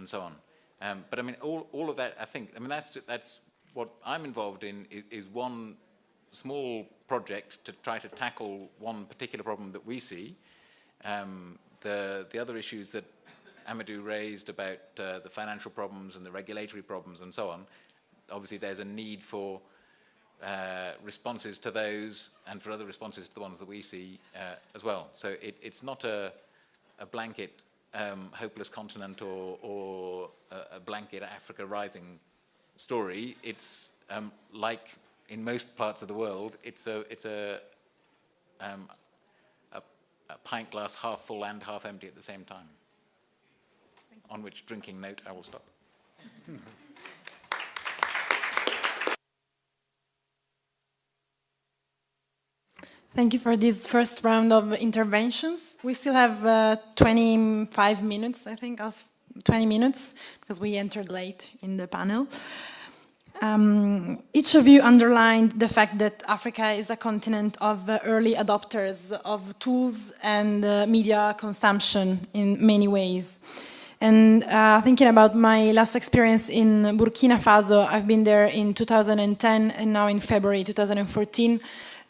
so on. But I mean, all of that, I think, I mean, that's what I'm involved in is one small project to try to tackle one particular problem that we see. The other issues that Amadou raised about the financial problems and the regulatory problems and so on, obviously there's a need for responses to those and for other responses to the ones that we see as well. So it's not a blanket hopeless continent or a blanket Africa rising story. It's like in most parts of the world, it's a pint glass half full and half empty at the same time. On which drinking note, I will stop. Thank you for this first round of interventions. We still have 25 minutes, I think, 20 minutes, because we entered late in the panel. Each of you underlined the fact that Africa is a continent of early adopters of tools and media consumption in many ways. And thinking about my last experience in Burkina Faso, I've been there in 2010 and now in February 2014.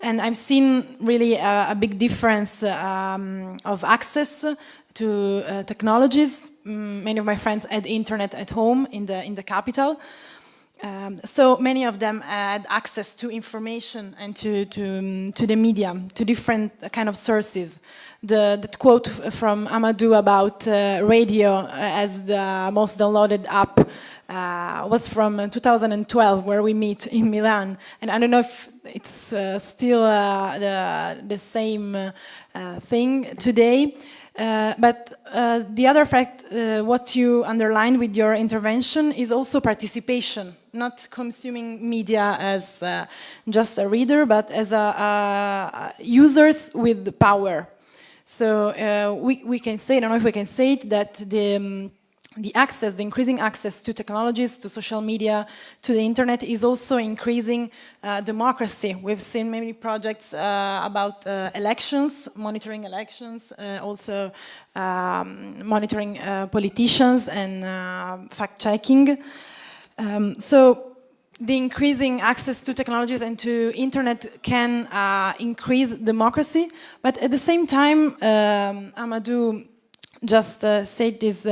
And I've seen really a big difference of access to technologies. Many of my friends had internet at home in the capital. So many of them had access to information and to the media, to different kind of sources. The quote from Amadou about radio as the most downloaded app was from 2012, where we meet in Milan. And I don't know if it's still the same thing today. But the other fact, what you underlined with your intervention is also participation, not consuming media as just a reader, but as users with power. So we can say, I don't know if we can say it, that the access, the increasing access to technologies, to social media, to the internet is also increasing democracy. We've seen many projects about elections, monitoring elections, also monitoring politicians and fact-checking. So the increasing access to technologies and to internet can increase democracy, but at the same time, Amadou just said this,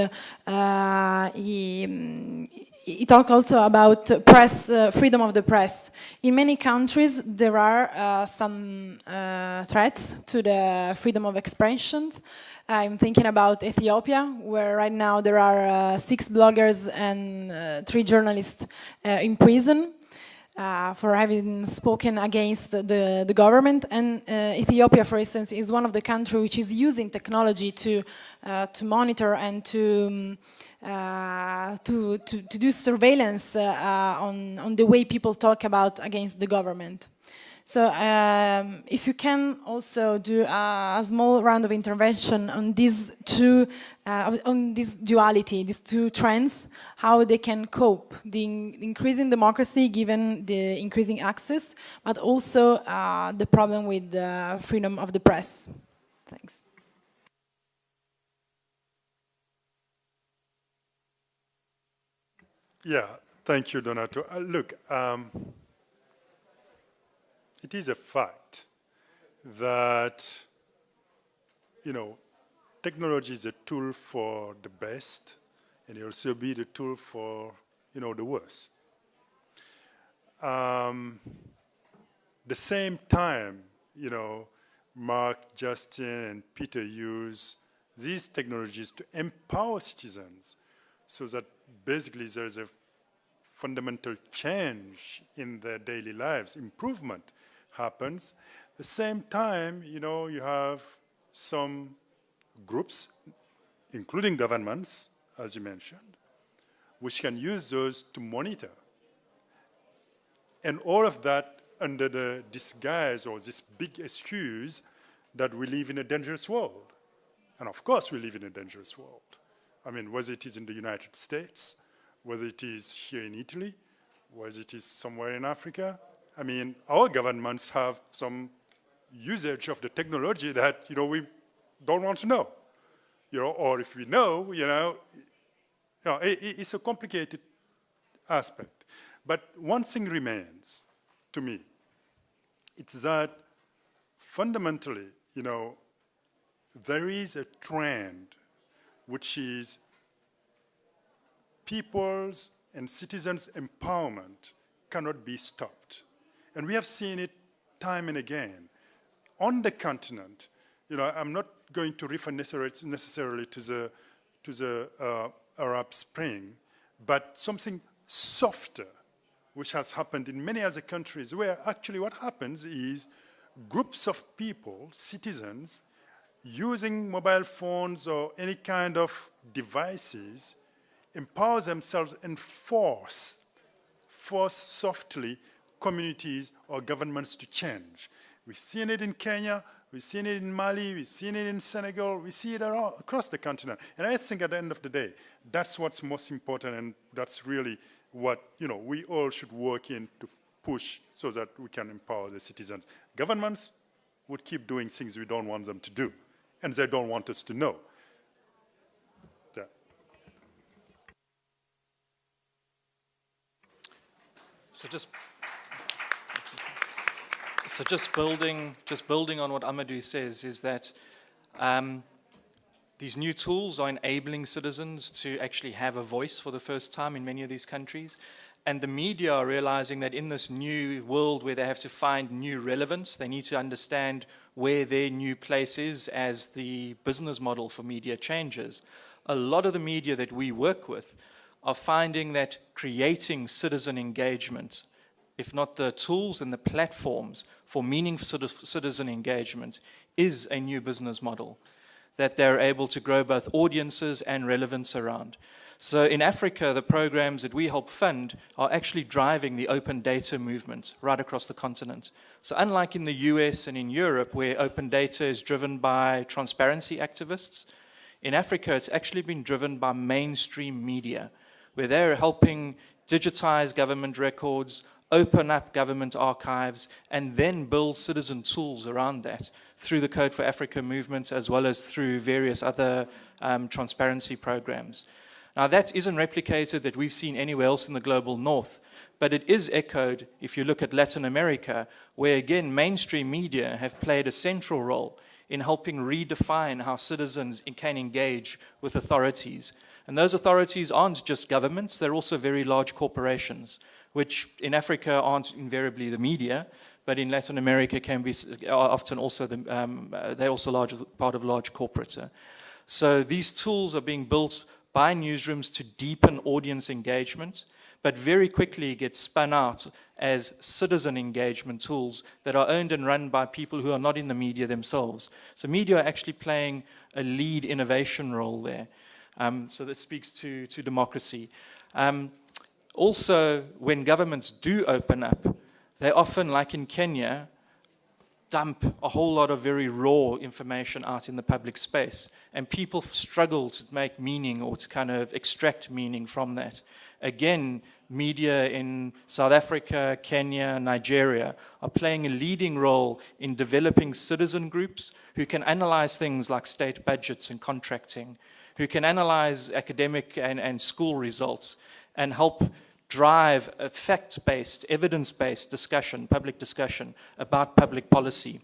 he talked also about press, freedom of the press. In many countries, there are some threats to the freedom of expression. I'm thinking about Ethiopia, where right now there are 6 bloggers and 3 journalists in prison for having spoken against the government. And Ethiopia, for instance, is one of the countries which is using technology to monitor and to do surveillance on the way people talk about against the government. So if you can also do a small round of intervention on these two, on this duality, these two trends, how they can cope, the increasing democracy given the increasing access, but also the problem with the freedom of the press. Thanks. Yeah, thank you, Donato. Look, it is a fact that, you know, technology is a tool for the best, and it also be the tool for, you know, the worst. The same time, you know, Mark, Justin, and Peter use these technologies to empower citizens so that basically there's a fundamental change in their daily lives, improvement happens. At the same time, you know, you have some groups, including governments, as you mentioned, which can use those to monitor. And all of that under the disguise or this big excuse that we live in a dangerous world. And of course we live in a dangerous world. I mean, whether it is in the United States, whether it is here in Italy, whether it is somewhere in Africa. I mean, our governments have some usage of the technology that, you know, we don't want to know. You know, or if we know, it's a complicated aspect. But one thing remains to me. It's that fundamentally, you know, there is a trend which is people's and citizens' empowerment cannot be stopped. And we have seen it time and again. On the continent, you know, I'm not going to refer necessarily to the Arab Spring, but something softer, which has happened in many other countries, where actually what happens is groups of people, citizens, using mobile phones or any kind of devices, empower themselves and force softly communities or governments to change. We've seen it in Kenya, we've seen it in Mali, we've seen it in Senegal, we see it across the continent. And I think at the end of the day, that's what's most important, and that's really what, you know, we all should work in to push so that we can empower the citizens. Governments would keep doing things we don't want them to do, and they don't want us to know. Yeah. So just building on what Amadou says is that these new tools are enabling citizens to actually have a voice for the first time in many of these countries. And the media are realizing that in this new world where they have to find new relevance, they need to understand where their new place is as the business model for media changes. A lot of the media that we work with are finding that creating citizen engagement, if not the tools and the platforms for meaningful citizen engagement, is a new business model that they're able to grow both audiences and relevance around. So in Africa, the programs that we help fund are actually driving the open data movement right across the continent. So unlike in the US and in Europe, where open data is driven by transparency activists, in Africa, it's actually been driven by mainstream media, where they're helping digitize government records, open up government archives, and then build citizen tools around that through the Code for Africa movements as well as through various other transparency programs. Now that isn't replicated that we've seen anywhere else in the global north, but it is echoed if you look at Latin America, where again mainstream media have played a central role in helping redefine how citizens can engage with authorities. And those authorities aren't just governments, they're also very large corporations, which in Africa aren't invariably the media, but in Latin America can be often also they're also part of large corporates. So these tools are being built by newsrooms to deepen audience engagement, but very quickly get spun out as citizen engagement tools that are owned and run by people who are not in the media themselves. So media are actually playing a lead innovation role there. So that speaks to democracy. Also, when governments do open up, they often, like in Kenya, dump a whole lot of very raw information out in the public space. And people struggle to make meaning or to kind of extract meaning from that. Again, media in South Africa, Kenya, Nigeria are playing a leading role in developing citizen groups who can analyze things like state budgets and contracting, who can analyze academic and school results and help drive a fact-based, evidence-based discussion, public discussion about public policy.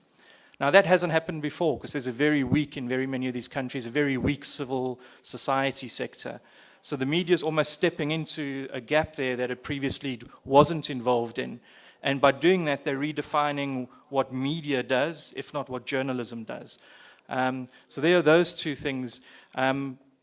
Now that hasn't happened before because there's a very weak, in very many of these countries, a very weak civil society sector. So the media is almost stepping into a gap there that it previously wasn't involved in. And by doing that, they're redefining what media does, if not what journalism does. So there are those two things.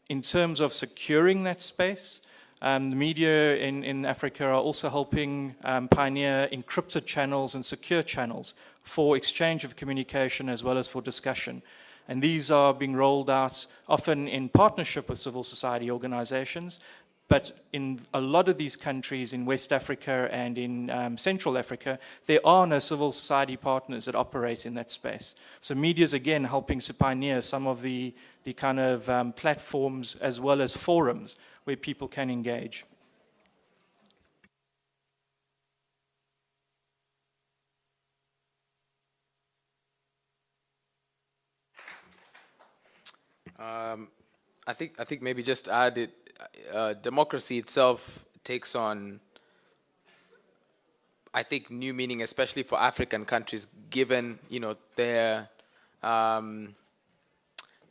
In terms of securing that space, the media in Africa are also helping pioneer encrypted channels and secure channels for exchange of communication as well as for discussion. And these are being rolled out often in partnership with civil society organizations, but in a lot of these countries in West Africa and in Central Africa, there are no civil society partners that operate in that space. So media is again helping to pioneer some of the kind of platforms as well as forums where people can engage. I think maybe just add it, democracy itself takes on, I think, new meaning, especially for African countries, given their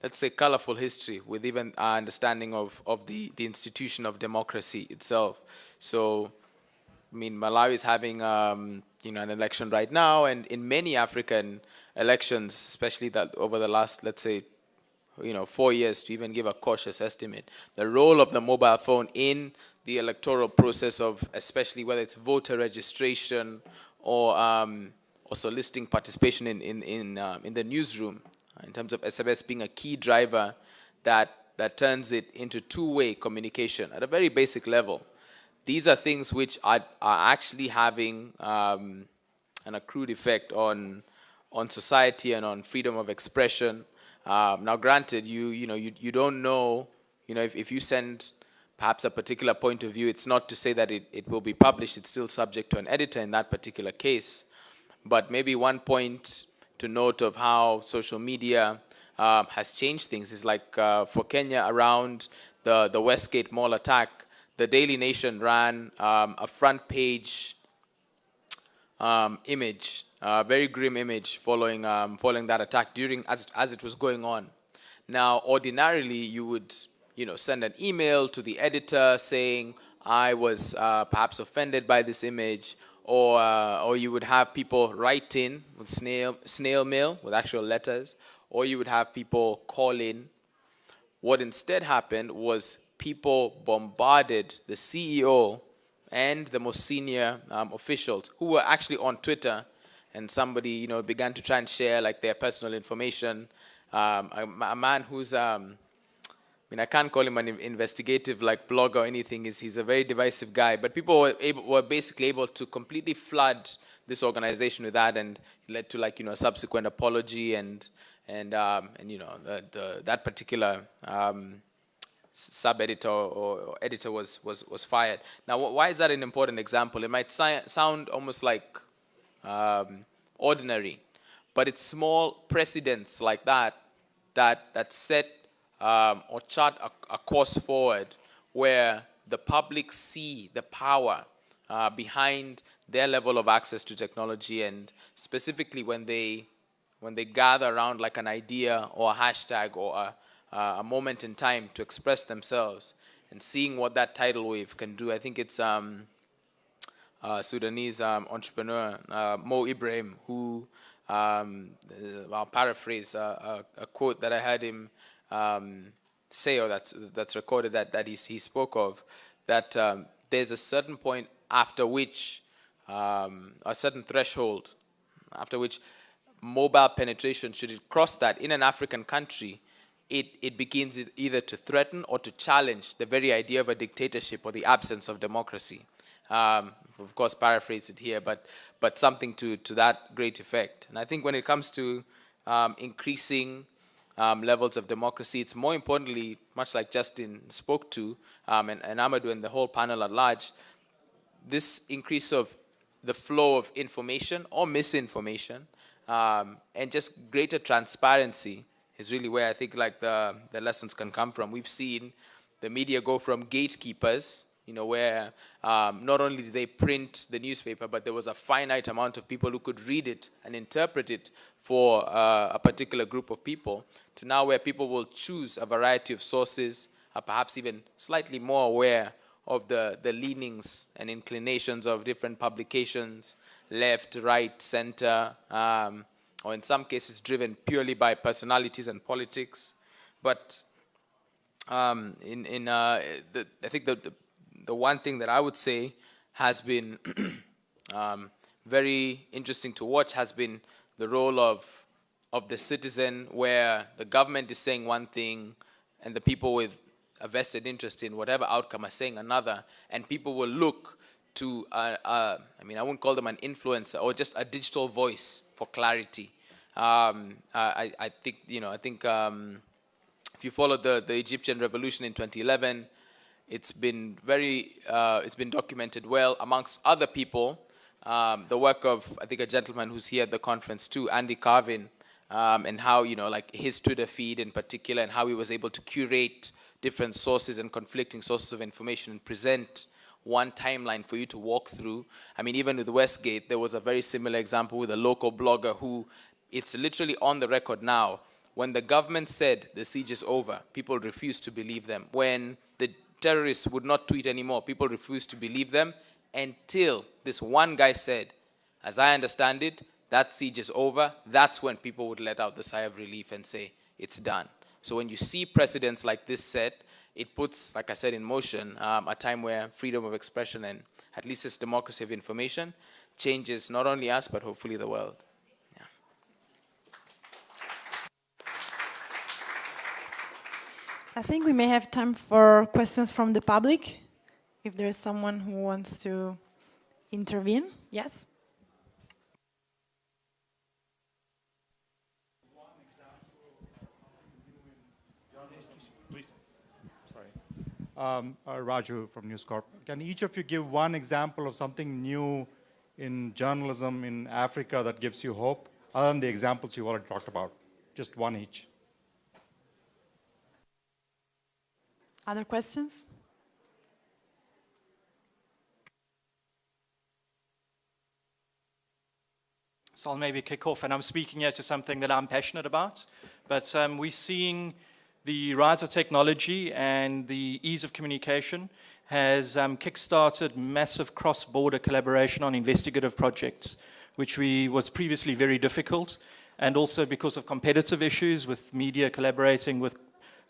let's say colorful history with even our understanding of the institution of democracy itself. So, I mean, Malawi is having an election right now, and in many African elections, especially that over the last, let's say, 4 years, to even give a cautious estimate, the role of the mobile phone in the electoral process of, especially whether it's voter registration or soliciting participation in the newsroom, in terms of SMS being a key driver that turns it into two-way communication at a very basic level. These are things which are actually having an accrued effect on society and on freedom of expression. Now, granted, you don't know, if you send perhaps a particular point of view, it's not to say that it will be published. It's still subject to an editor in that particular case. But maybe one point to note of how social media has changed things is like for Kenya, around the Westgate Mall attack, the Daily Nation ran a front page image, very grim image following that attack as it was going on. Now, ordinarily, you would send an email to the editor saying, I was perhaps offended by this image, or you would have people write in with snail mail with actual letters, or you would have people call in. What instead happened was people bombarded the CEO and the most senior officials who were actually on Twitter, and somebody began to try and share like their personal information. A man who's I can't call him an investigative like blogger or anything. He's a very divisive guy. But people were basically able to completely flood this organization with that, and it led to like a subsequent apology and that particular sub-editor or editor was fired. Now, why is that an important example? It might sound almost like ordinary, but it's small precedents like that set or chart a course forward where the public see the power behind their level of access to technology, and specifically when they gather around like an idea or a hashtag or a moment in time to express themselves, and seeing what that tidal wave can do. I think it's Sudanese entrepreneur Mo Ibrahim who, I'll paraphrase a quote that I heard him say, or that's recorded that he spoke of, that there's a certain point after which, a certain threshold after which mobile penetration, should it cross that in an African country, it begins either to threaten or to challenge the very idea of a dictatorship or the absence of democracy. Of course, paraphrase it here, but something to that great effect. And I think when it comes to increasing levels of democracy, it's more importantly, much like Justin spoke to, and Amadou and the whole panel at large, this increase of the flow of information or misinformation, and just greater transparency is really where I think like the lessons can come from. We've seen the media go from gatekeepers, where not only did they print the newspaper, but there was a finite amount of people who could read it and interpret it for a particular group of people, to now where people will choose a variety of sources, perhaps even slightly more aware of the leanings and inclinations of different publications, left, right, center, or in some cases driven purely by personalities and politics. But I think the one thing that I would say has been very interesting to watch has been the role of the citizen, where the government is saying one thing and the people with a vested interest in whatever outcome are saying another, and people will look to, I wouldn't call them an influencer, or just a digital voice for clarity. I think if you followed the Egyptian revolution in 2011, it's been documented well amongst other people. The work of, I think, a gentleman who's here at the conference too, Andy Carvin, and how, like his Twitter feed in particular, and how he was able to curate different sources and conflicting sources of information and present one timeline for you to walk through. I mean, even with Westgate, there was a very similar example with a local blogger who, it's literally on the record now, when the government said the siege is over, people refused to believe them. When the terrorists would not tweet anymore, people refused to believe them, until this one guy said, as I understand it, that siege is over. That's when people would let out the sigh of relief and say, it's done. So when you see precedents like this set, it puts, like I said, in motion a time where freedom of expression and at least this democracy of information changes not only us, but hopefully the world. Yeah. I think we may have time for questions from the public, if there is someone who wants to intervene. Yes? Raju from News Corp. Can each of you give one example of something new in journalism in Africa that gives you hope, other than the examples you already talked about? Just one each. Other questions? So I'll maybe kick off, and I'm speaking here to something that I'm passionate about. But we're seeing the rise of technology and the ease of communication has kick-started massive cross-border collaboration on investigative projects, which was previously very difficult, and also because of competitive issues with media collaborating with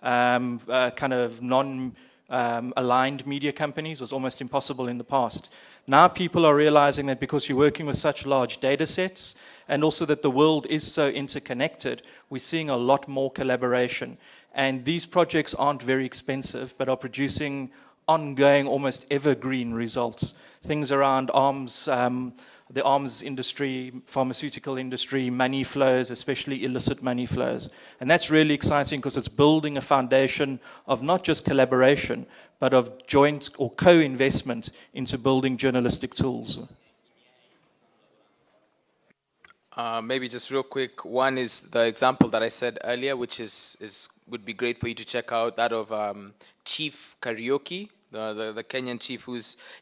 kind of non-aligned media companies was almost impossible in the past. Now people are realizing that because you're working with such large data sets, and also that the world is so interconnected, we're seeing a lot more collaboration. And these projects aren't very expensive, but are producing ongoing, almost evergreen results. Things around arms, the arms industry, pharmaceutical industry, money flows, especially illicit money flows. And that's really exciting because it's building a foundation of not just collaboration, but of joint or co-investment into building journalistic tools. Maybe just real quick, one is the example that I said earlier, which would be great for you to check out, that of Chief Karaoke, the Kenyan chief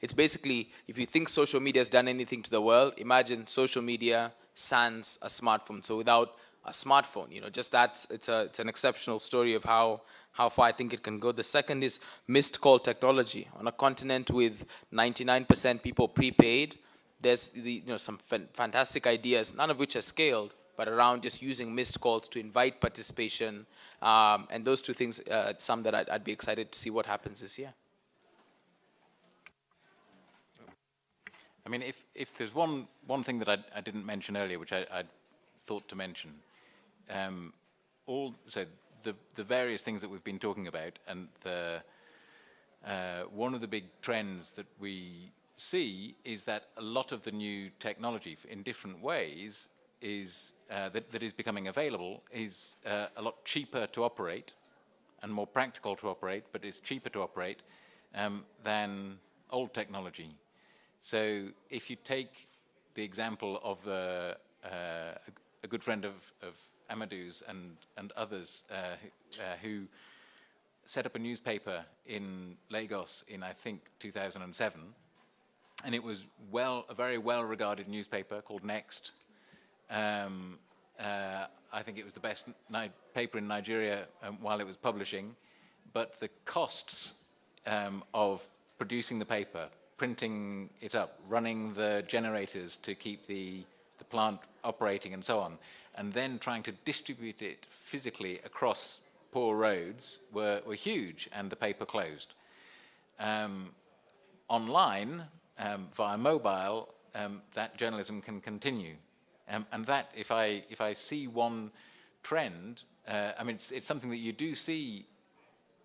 it's basically, if you think social media has done anything to the world, imagine social media sans a smartphone. So without a smartphone, just that, it's an exceptional story of how far I think it can go. The second is missed call technology. On a continent with 99% people prepaid, there's some fantastic ideas, none of which are scaled, but around just using missed calls to invite participation. And those two things, some that I'd be excited to see what happens this year. I mean, if there's one thing that I didn't mention earlier, which I thought to mention, so the various things that we've been talking about, and one of the big trends that we see is that a lot of the new technology in different ways that is becoming available is a lot cheaper to operate and more practical to operate, but it's cheaper to operate than old technology. So if you take the example of a good friend of Amadou's and others who set up a newspaper in Lagos in, I think, 2007, and it was a very well-regarded newspaper called Next. I think it was the best paper in Nigeria while it was publishing, but the costs of producing the paper, printing it up, running the generators to keep the plant operating and so on, and then trying to distribute it physically across poor roads were huge, and the paper closed. Online, via mobile, that journalism can continue. And that, if I see one trend, I mean, it's something that you do see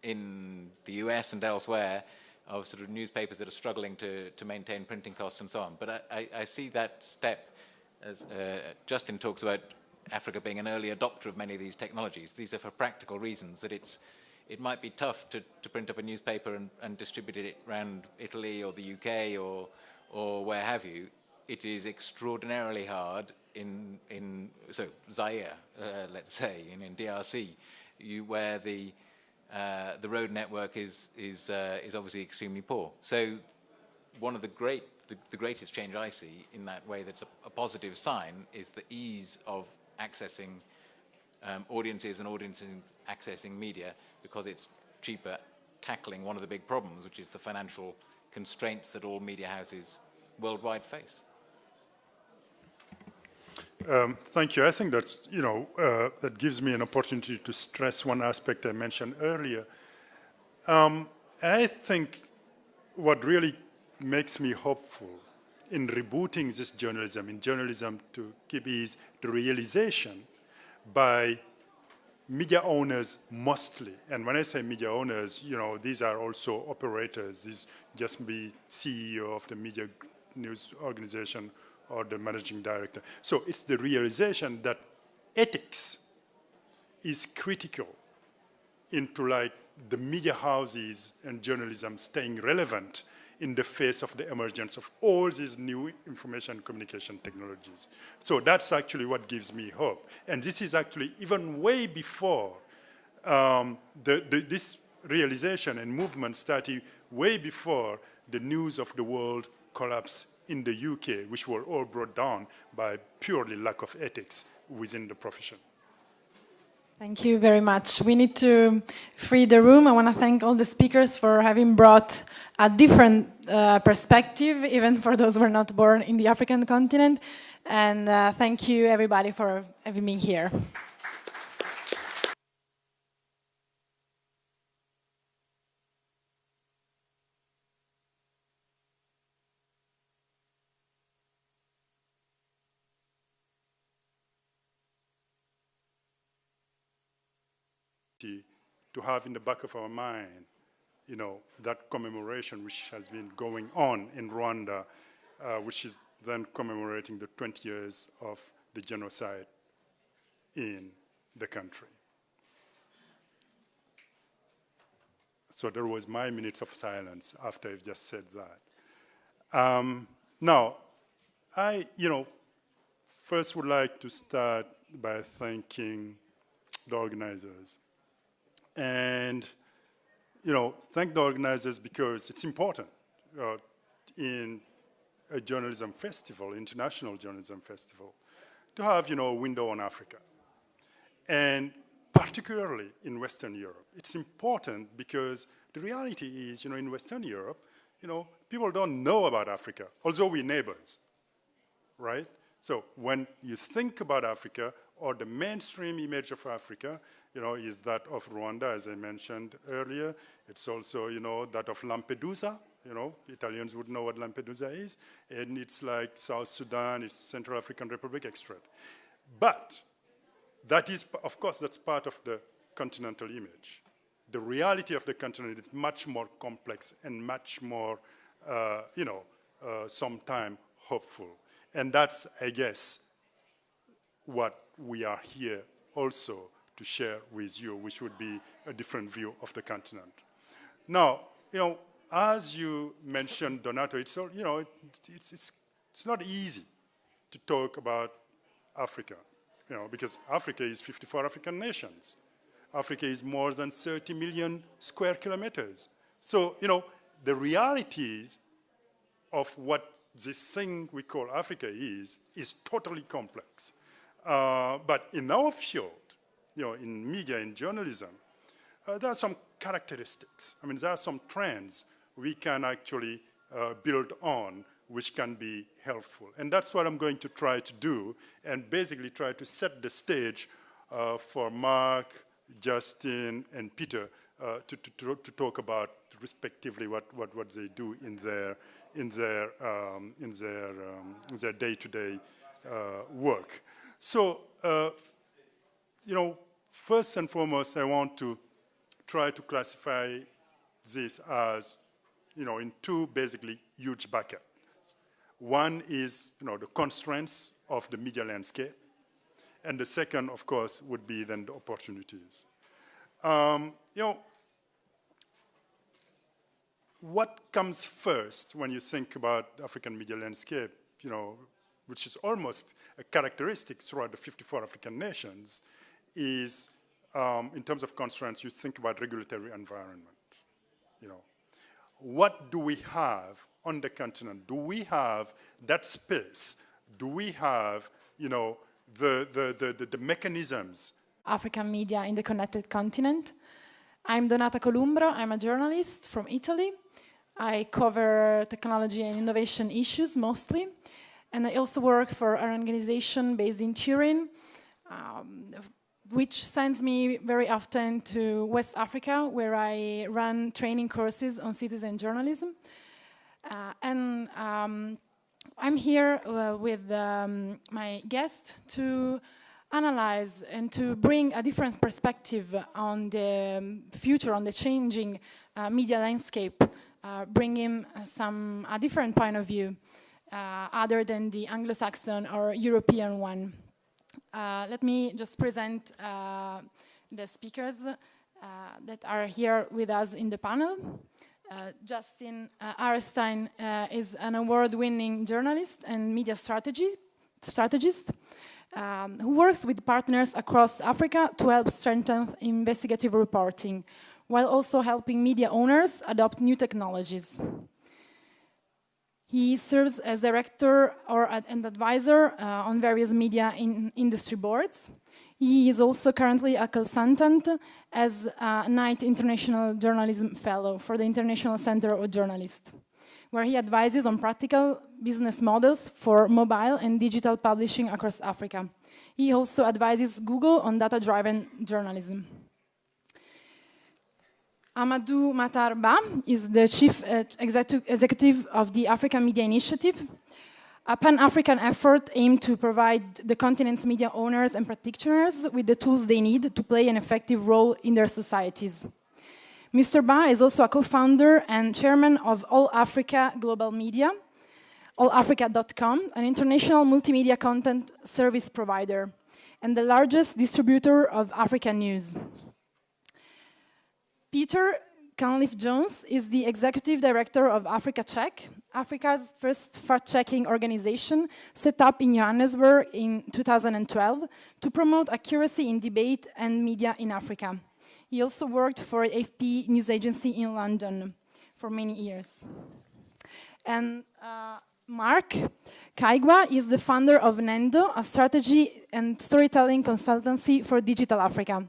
in the US and elsewhere, of sort of newspapers that are struggling to maintain printing costs and so on. But I see that step, as Justin talks about Africa being an early adopter of many of these technologies. These are for practical reasons, that it might be tough to print up a newspaper and distribute it around Italy or the UK or where have you. It is extraordinarily hard in Zaire, let's say, in DRC, where the road network is obviously extremely poor. So one of the greatest change I see in that way that's a positive sign is the ease of accessing audiences and audiences accessing media, because it's cheaper, tackling one of the big problems, which is the financial constraints that all media houses worldwide face. Thank you. I think that's, that gives me an opportunity to stress one aspect I mentioned earlier. And I think what really makes me hopeful in rebooting this journalism, in journalism to keep, is the realization by media owners mostly. And when I say media owners, these are also operators. These just be CEO of the media news organization or the managing director. So it's the realization that ethics is critical into the media houses and journalism staying relevant in the face of the emergence of all these new information communication technologies. So that's actually what gives me hope. And this is actually even way before this realization and movement started, way before the news of the world collapsed in the UK, which were all brought down by purely lack of ethics within the profession. Thank you very much. We need to free the room. I want to thank all the speakers for having brought a different perspective, even for those who were not born in the African continent. And thank you, everybody, for having me here. To have in the back of our mind, you know, that commemoration which has been going on in Rwanda, which is then commemorating the 20 years of the genocide in the country. So there was my minutes of silence after I've just said that. Now, I, first would like to start by thanking the organizers. And, thank the organizers because it's important in a journalism festival, international journalism festival, to have, a window on Africa. And particularly in Western Europe. It's important because the reality is, in Western Europe, people don't know about Africa, although we're neighbors, right? So when you think about Africa, or the mainstream image of Africa, is that of Rwanda, as I mentioned earlier. It's also, that of Lampedusa. Italians would know what Lampedusa is. And it's like South Sudan, it's Central African Republic, etc. But that is, of course, that's part of the continental image. The reality of the continent is much more complex and much more, sometimes hopeful. And that's, I guess, what we are here also to share with you, which would be a different view of the continent. Now, as you mentioned, Donato, it's not easy to talk about Africa, because Africa is 54 African nations. Africa is more than 30 million square kilometers. So, the realities of what this thing we call Africa is totally complex. But in our field, in media, in journalism, there are some characteristics. I mean, there are some trends we can actually build on which can be helpful. And that's what I'm going to try to do, and basically try to set the stage for Mark, Justin, and Peter to talk about respectively what they do in their day-to-day work. So, first and foremost, I want to try to classify this as, in two basically huge buckets. One is, the constraints of the media landscape, and the second, of course, would be then the opportunities. What comes first when you think about African media landscape, which is almost a characteristic throughout the 54 African nations, is, in terms of constraints, you think about regulatory environment. What do we have on the continent? Do we have that space? Do we have, the mechanisms? African media in the connected continent. I'm Donata Columbro. I'm a journalist from Italy. I cover technology and innovation issues mostly. And I also work for an organization based in Turin, which sends me very often to West Africa, where I run training courses on citizen journalism. I'm here with my guest to analyze and to bring a different perspective on the future, on the changing media landscape, bringing a different point of view other than the Anglo-Saxon or European one. Let me just present the speakers that are here with us in the panel. Justin Arestein is an award-winning journalist and media strategist who works with partners across Africa to help strengthen investigative reporting, while also helping media owners adopt new technologies. He serves as director or an advisor on various media industry boards. He is also currently a consultant as a Knight International Journalism Fellow for the International Center of Journalists, where he advises on practical business models for mobile and digital publishing across Africa. He also advises Google on data-driven journalism. Amadou Matar Ba is the chief executive of the African Media Initiative, a pan-African effort aimed to provide the continent's media owners and practitioners with the tools they need to play an effective role in their societies. Mr. Ba is also a co-founder and chairman of All Africa Global Media, allafrica.com, an international multimedia content service provider, and the largest distributor of African news. Peter Cunliffe-Jones is the executive director of Africa Check, Africa's first fact-checking organization set up in Johannesburg in 2012 to promote accuracy in debate and media in Africa. He also worked for AFP news agency in London for many years. And Mark Kaigwa is the founder of Nendo, a strategy and storytelling consultancy for digital Africa.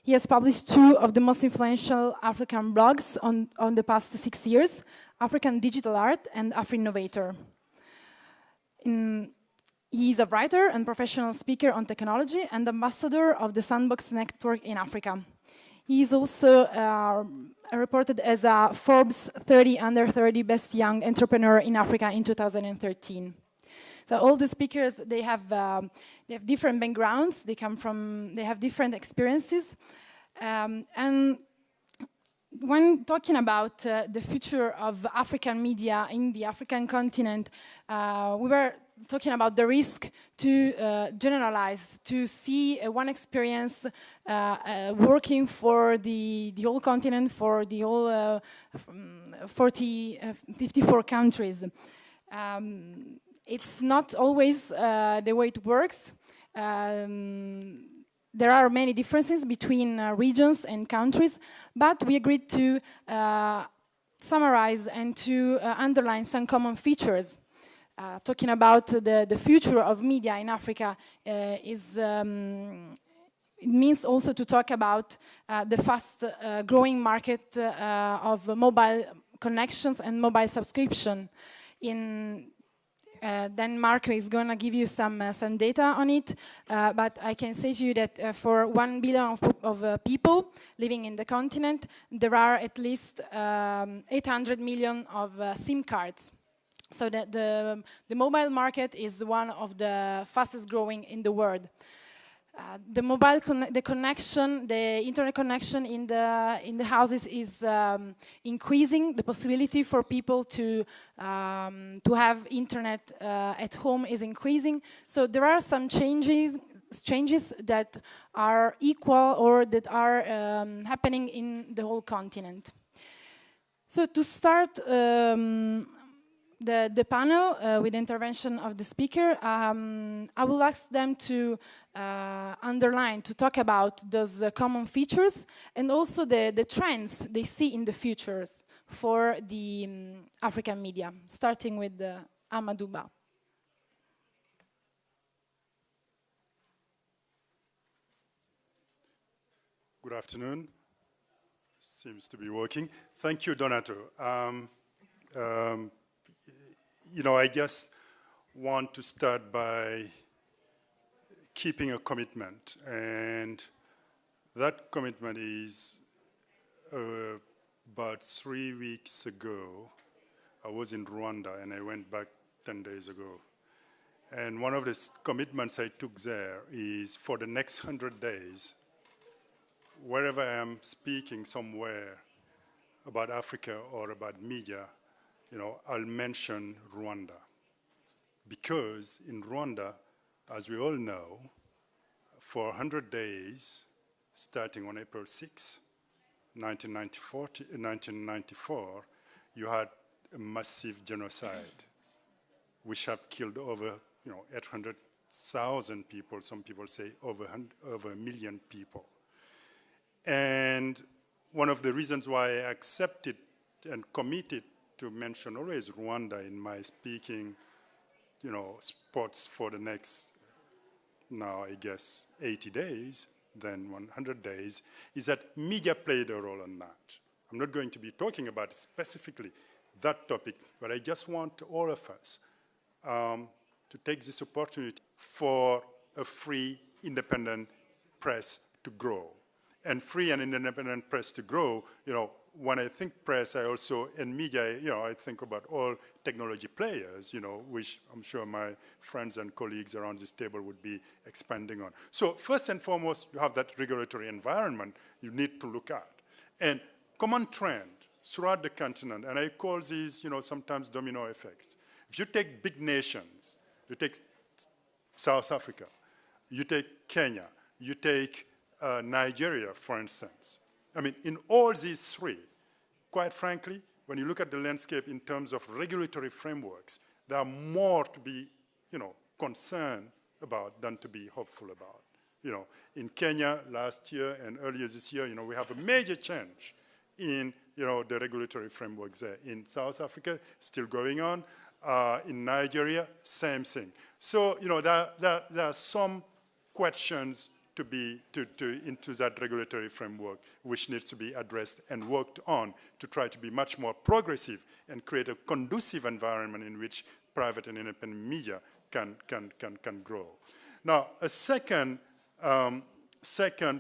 He has published 2 of the most influential African blogs on the past 6 years, African Digital Art and Afri-Innovator. He is a writer and professional speaker on technology and ambassador of the Sandbox Network in Africa. He is also reported as a Forbes 30 Under 30 Best Young Entrepreneur in Africa in 2013. So all the speakers, they have different backgrounds. They have different experiences, and when talking about the future of African media in the African continent, we were talking about the risk to generalize, to see one experience working for the whole continent, for the whole 54 countries. It's not always the way it works. There are many differences between regions and countries, but we agreed to summarize and to underline some common features. Talking about the future of media in Africa it means also to talk about the fast growing market of mobile connections and mobile subscription. Then Mark is going to give you some data on it, but I can say to you that for 1 billion of people living in the continent, there are at least 800 million of SIM cards. So that the mobile market is one of the fastest growing in the world. The connection, the internet connection in the houses is increasing. The possibility for people to have internet at home is increasing. So there are some changes that are equal or that are happening in the whole continent. So to start the panel with the intervention of the speaker, I will ask them to underline, to talk about those common features and also the trends they see in the futures for the African media, starting with Amadou Ba. Good afternoon. Seems to be working. Thank you, Donato. I just want to start by keeping a commitment, and that commitment is about 3 weeks ago. I was in Rwanda and I went back 10 days ago. And one of the commitments I took there is for the next 100 days, wherever I am speaking somewhere about Africa or about media, I'll mention Rwanda. Because in Rwanda, as we all know, for 100 days, starting on April 6, 1994, you had a massive genocide, which have killed over 800,000 people. Some people say over 1 million people. And one of the reasons why I accepted and committed to mention always Rwanda in my speaking, spots for the next, now I guess, 80 days, then 100 days, is that media played a role in that. I'm not going to be talking about specifically that topic, but I just want all of us to take this opportunity for a free, independent press to grow. And free and independent press to grow, when I think press, I also, in media, I think about all technology players, which I'm sure my friends and colleagues around this table would be expanding on. So first and foremost, you have that regulatory environment you need to look at. And common trend throughout the continent, and I call these, sometimes domino effects. If you take big nations, you take South Africa, you take Kenya, you take Nigeria, for instance. I mean, in all these three, quite frankly, when you look at the landscape in terms of regulatory frameworks, there are more to be, concerned about than to be hopeful about. In Kenya last year and earlier this year, we have a major change in, the regulatory frameworks there. In South Africa, still going on. In Nigeria, same thing. So, there are some questions to be into that regulatory framework, which needs to be addressed and worked on to try to be much more progressive and create a conducive environment in which private and independent media can grow. Now, a second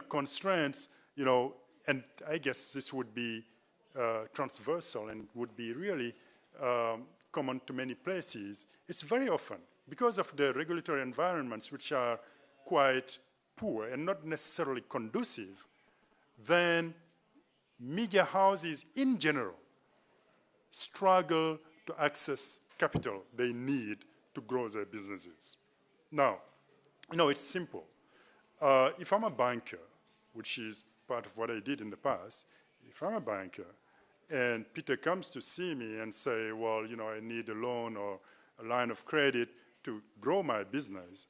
constraint, and I guess this would be transversal and would be really common to many places. It's very often, because of the regulatory environments which are quite poor and not necessarily conducive, then media houses in general struggle to access capital they need to grow their businesses. Now, it's simple. If I'm a banker, which is part of what I did in the past, if I'm a banker and Peter comes to see me and say, well, I need a loan or a line of credit to grow my business,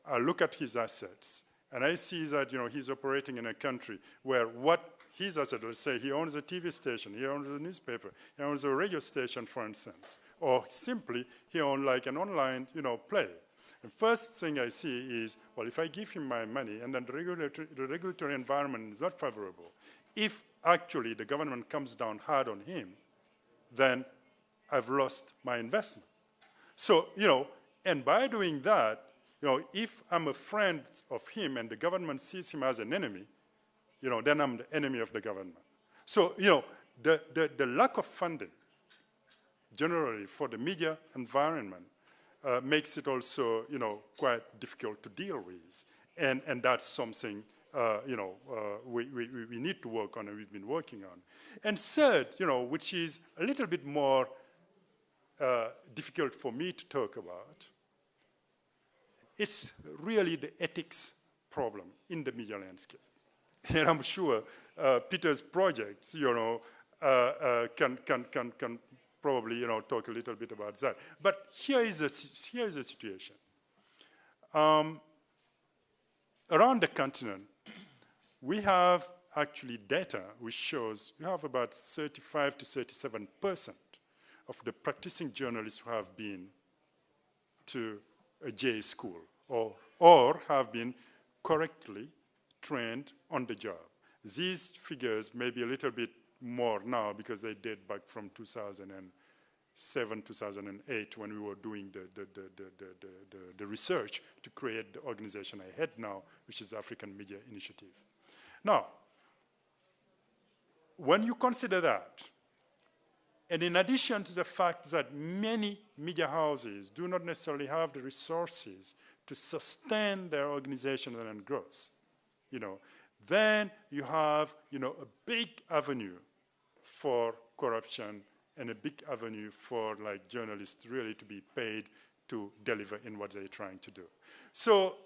I look at his assets and I see that, he's operating in a country where what his asset, let's say he owns a TV station, he owns a newspaper, he owns a radio station, for instance, or simply he owns like an online, play. The first thing I see is, well, if I give him my money and then the regulatory environment is not favorable, if actually the government comes down hard on him, then I've lost my investment. So, and by doing that, if I'm a friend of him and the government sees him as an enemy, then I'm the enemy of the government. So, the lack of funding generally for the media environment makes it also, quite difficult to deal with. And that's something, we need to work on and we've been working on. And third, which is a little bit more difficult for me to talk about, it's really the ethics problem in the media landscape. And I'm sure Peter's projects, can probably, talk a little bit about that. But here is a situation. Around the continent, we have actually data which shows we have about 35 to 37% of the practicing journalists who have been to a J school or have been correctly trained on the job. These figures may be a little bit more now because they date back from 2007, 2008 when we were doing the research to create the organization I head now, which is the African Media Initiative. Now, when you consider that, and in addition to the fact that many media houses do not necessarily have the resources to sustain their organization and growth, then you have, a big avenue for corruption and a big avenue for journalists really to be paid to deliver in what they're trying to do. So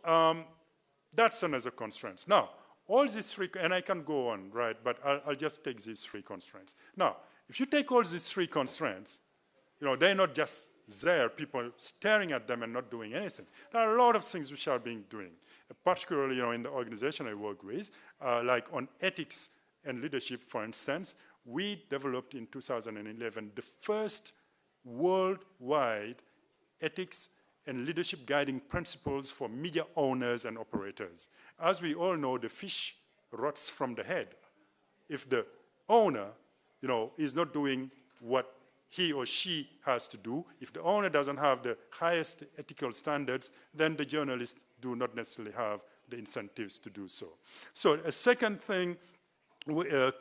that's another constraint. Now, all these three, and I can go on, right, but I'll just take these three constraints. Now, if you take all these three constraints, they're not just there, people staring at them and not doing anything. There are a lot of things which are being doing, particularly in the organization I work with, like on ethics and leadership, for instance. we developed in 2011 the first worldwide ethics and leadership guiding principles for media owners and operators. As we all know, the fish rots from the head. If the owner, is not doing what he or she has to do, if the owner doesn't have the highest ethical standards, then the journalists do not necessarily have the incentives to do so. So a second thing,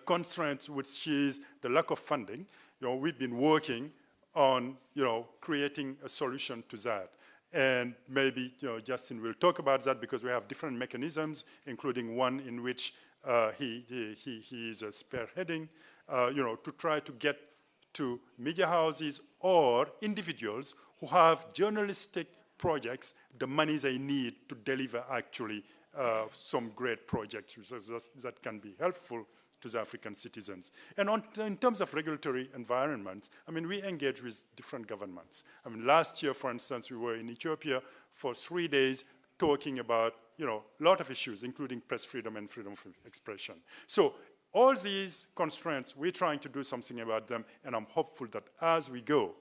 constraint, which is the lack of funding. We've been working on, creating a solution to that. And maybe, Justin will talk about that because we have different mechanisms, including one in which he is spearheading, to try to get to media houses or individuals who have journalistic projects, the money they need to deliver actually some great projects that can be helpful to the African citizens. And in terms of regulatory environments, we engage with different governments. Last year, for instance, we were in Ethiopia for 3 days talking about, a lot of issues, including press freedom and freedom of expression. So all these constraints, we're trying to do something about them, and I'm hopeful that as we go,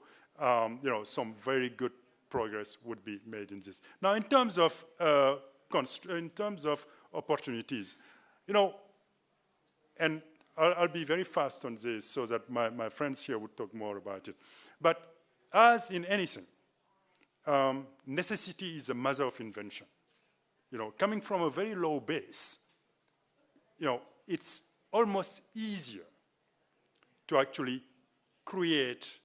some very good progress would be made in this. Now, in terms of opportunities, and I'll be very fast on this so that my friends here would talk more about it. But as in anything, necessity is the mother of invention. Coming from a very low base, it's almost easier to actually create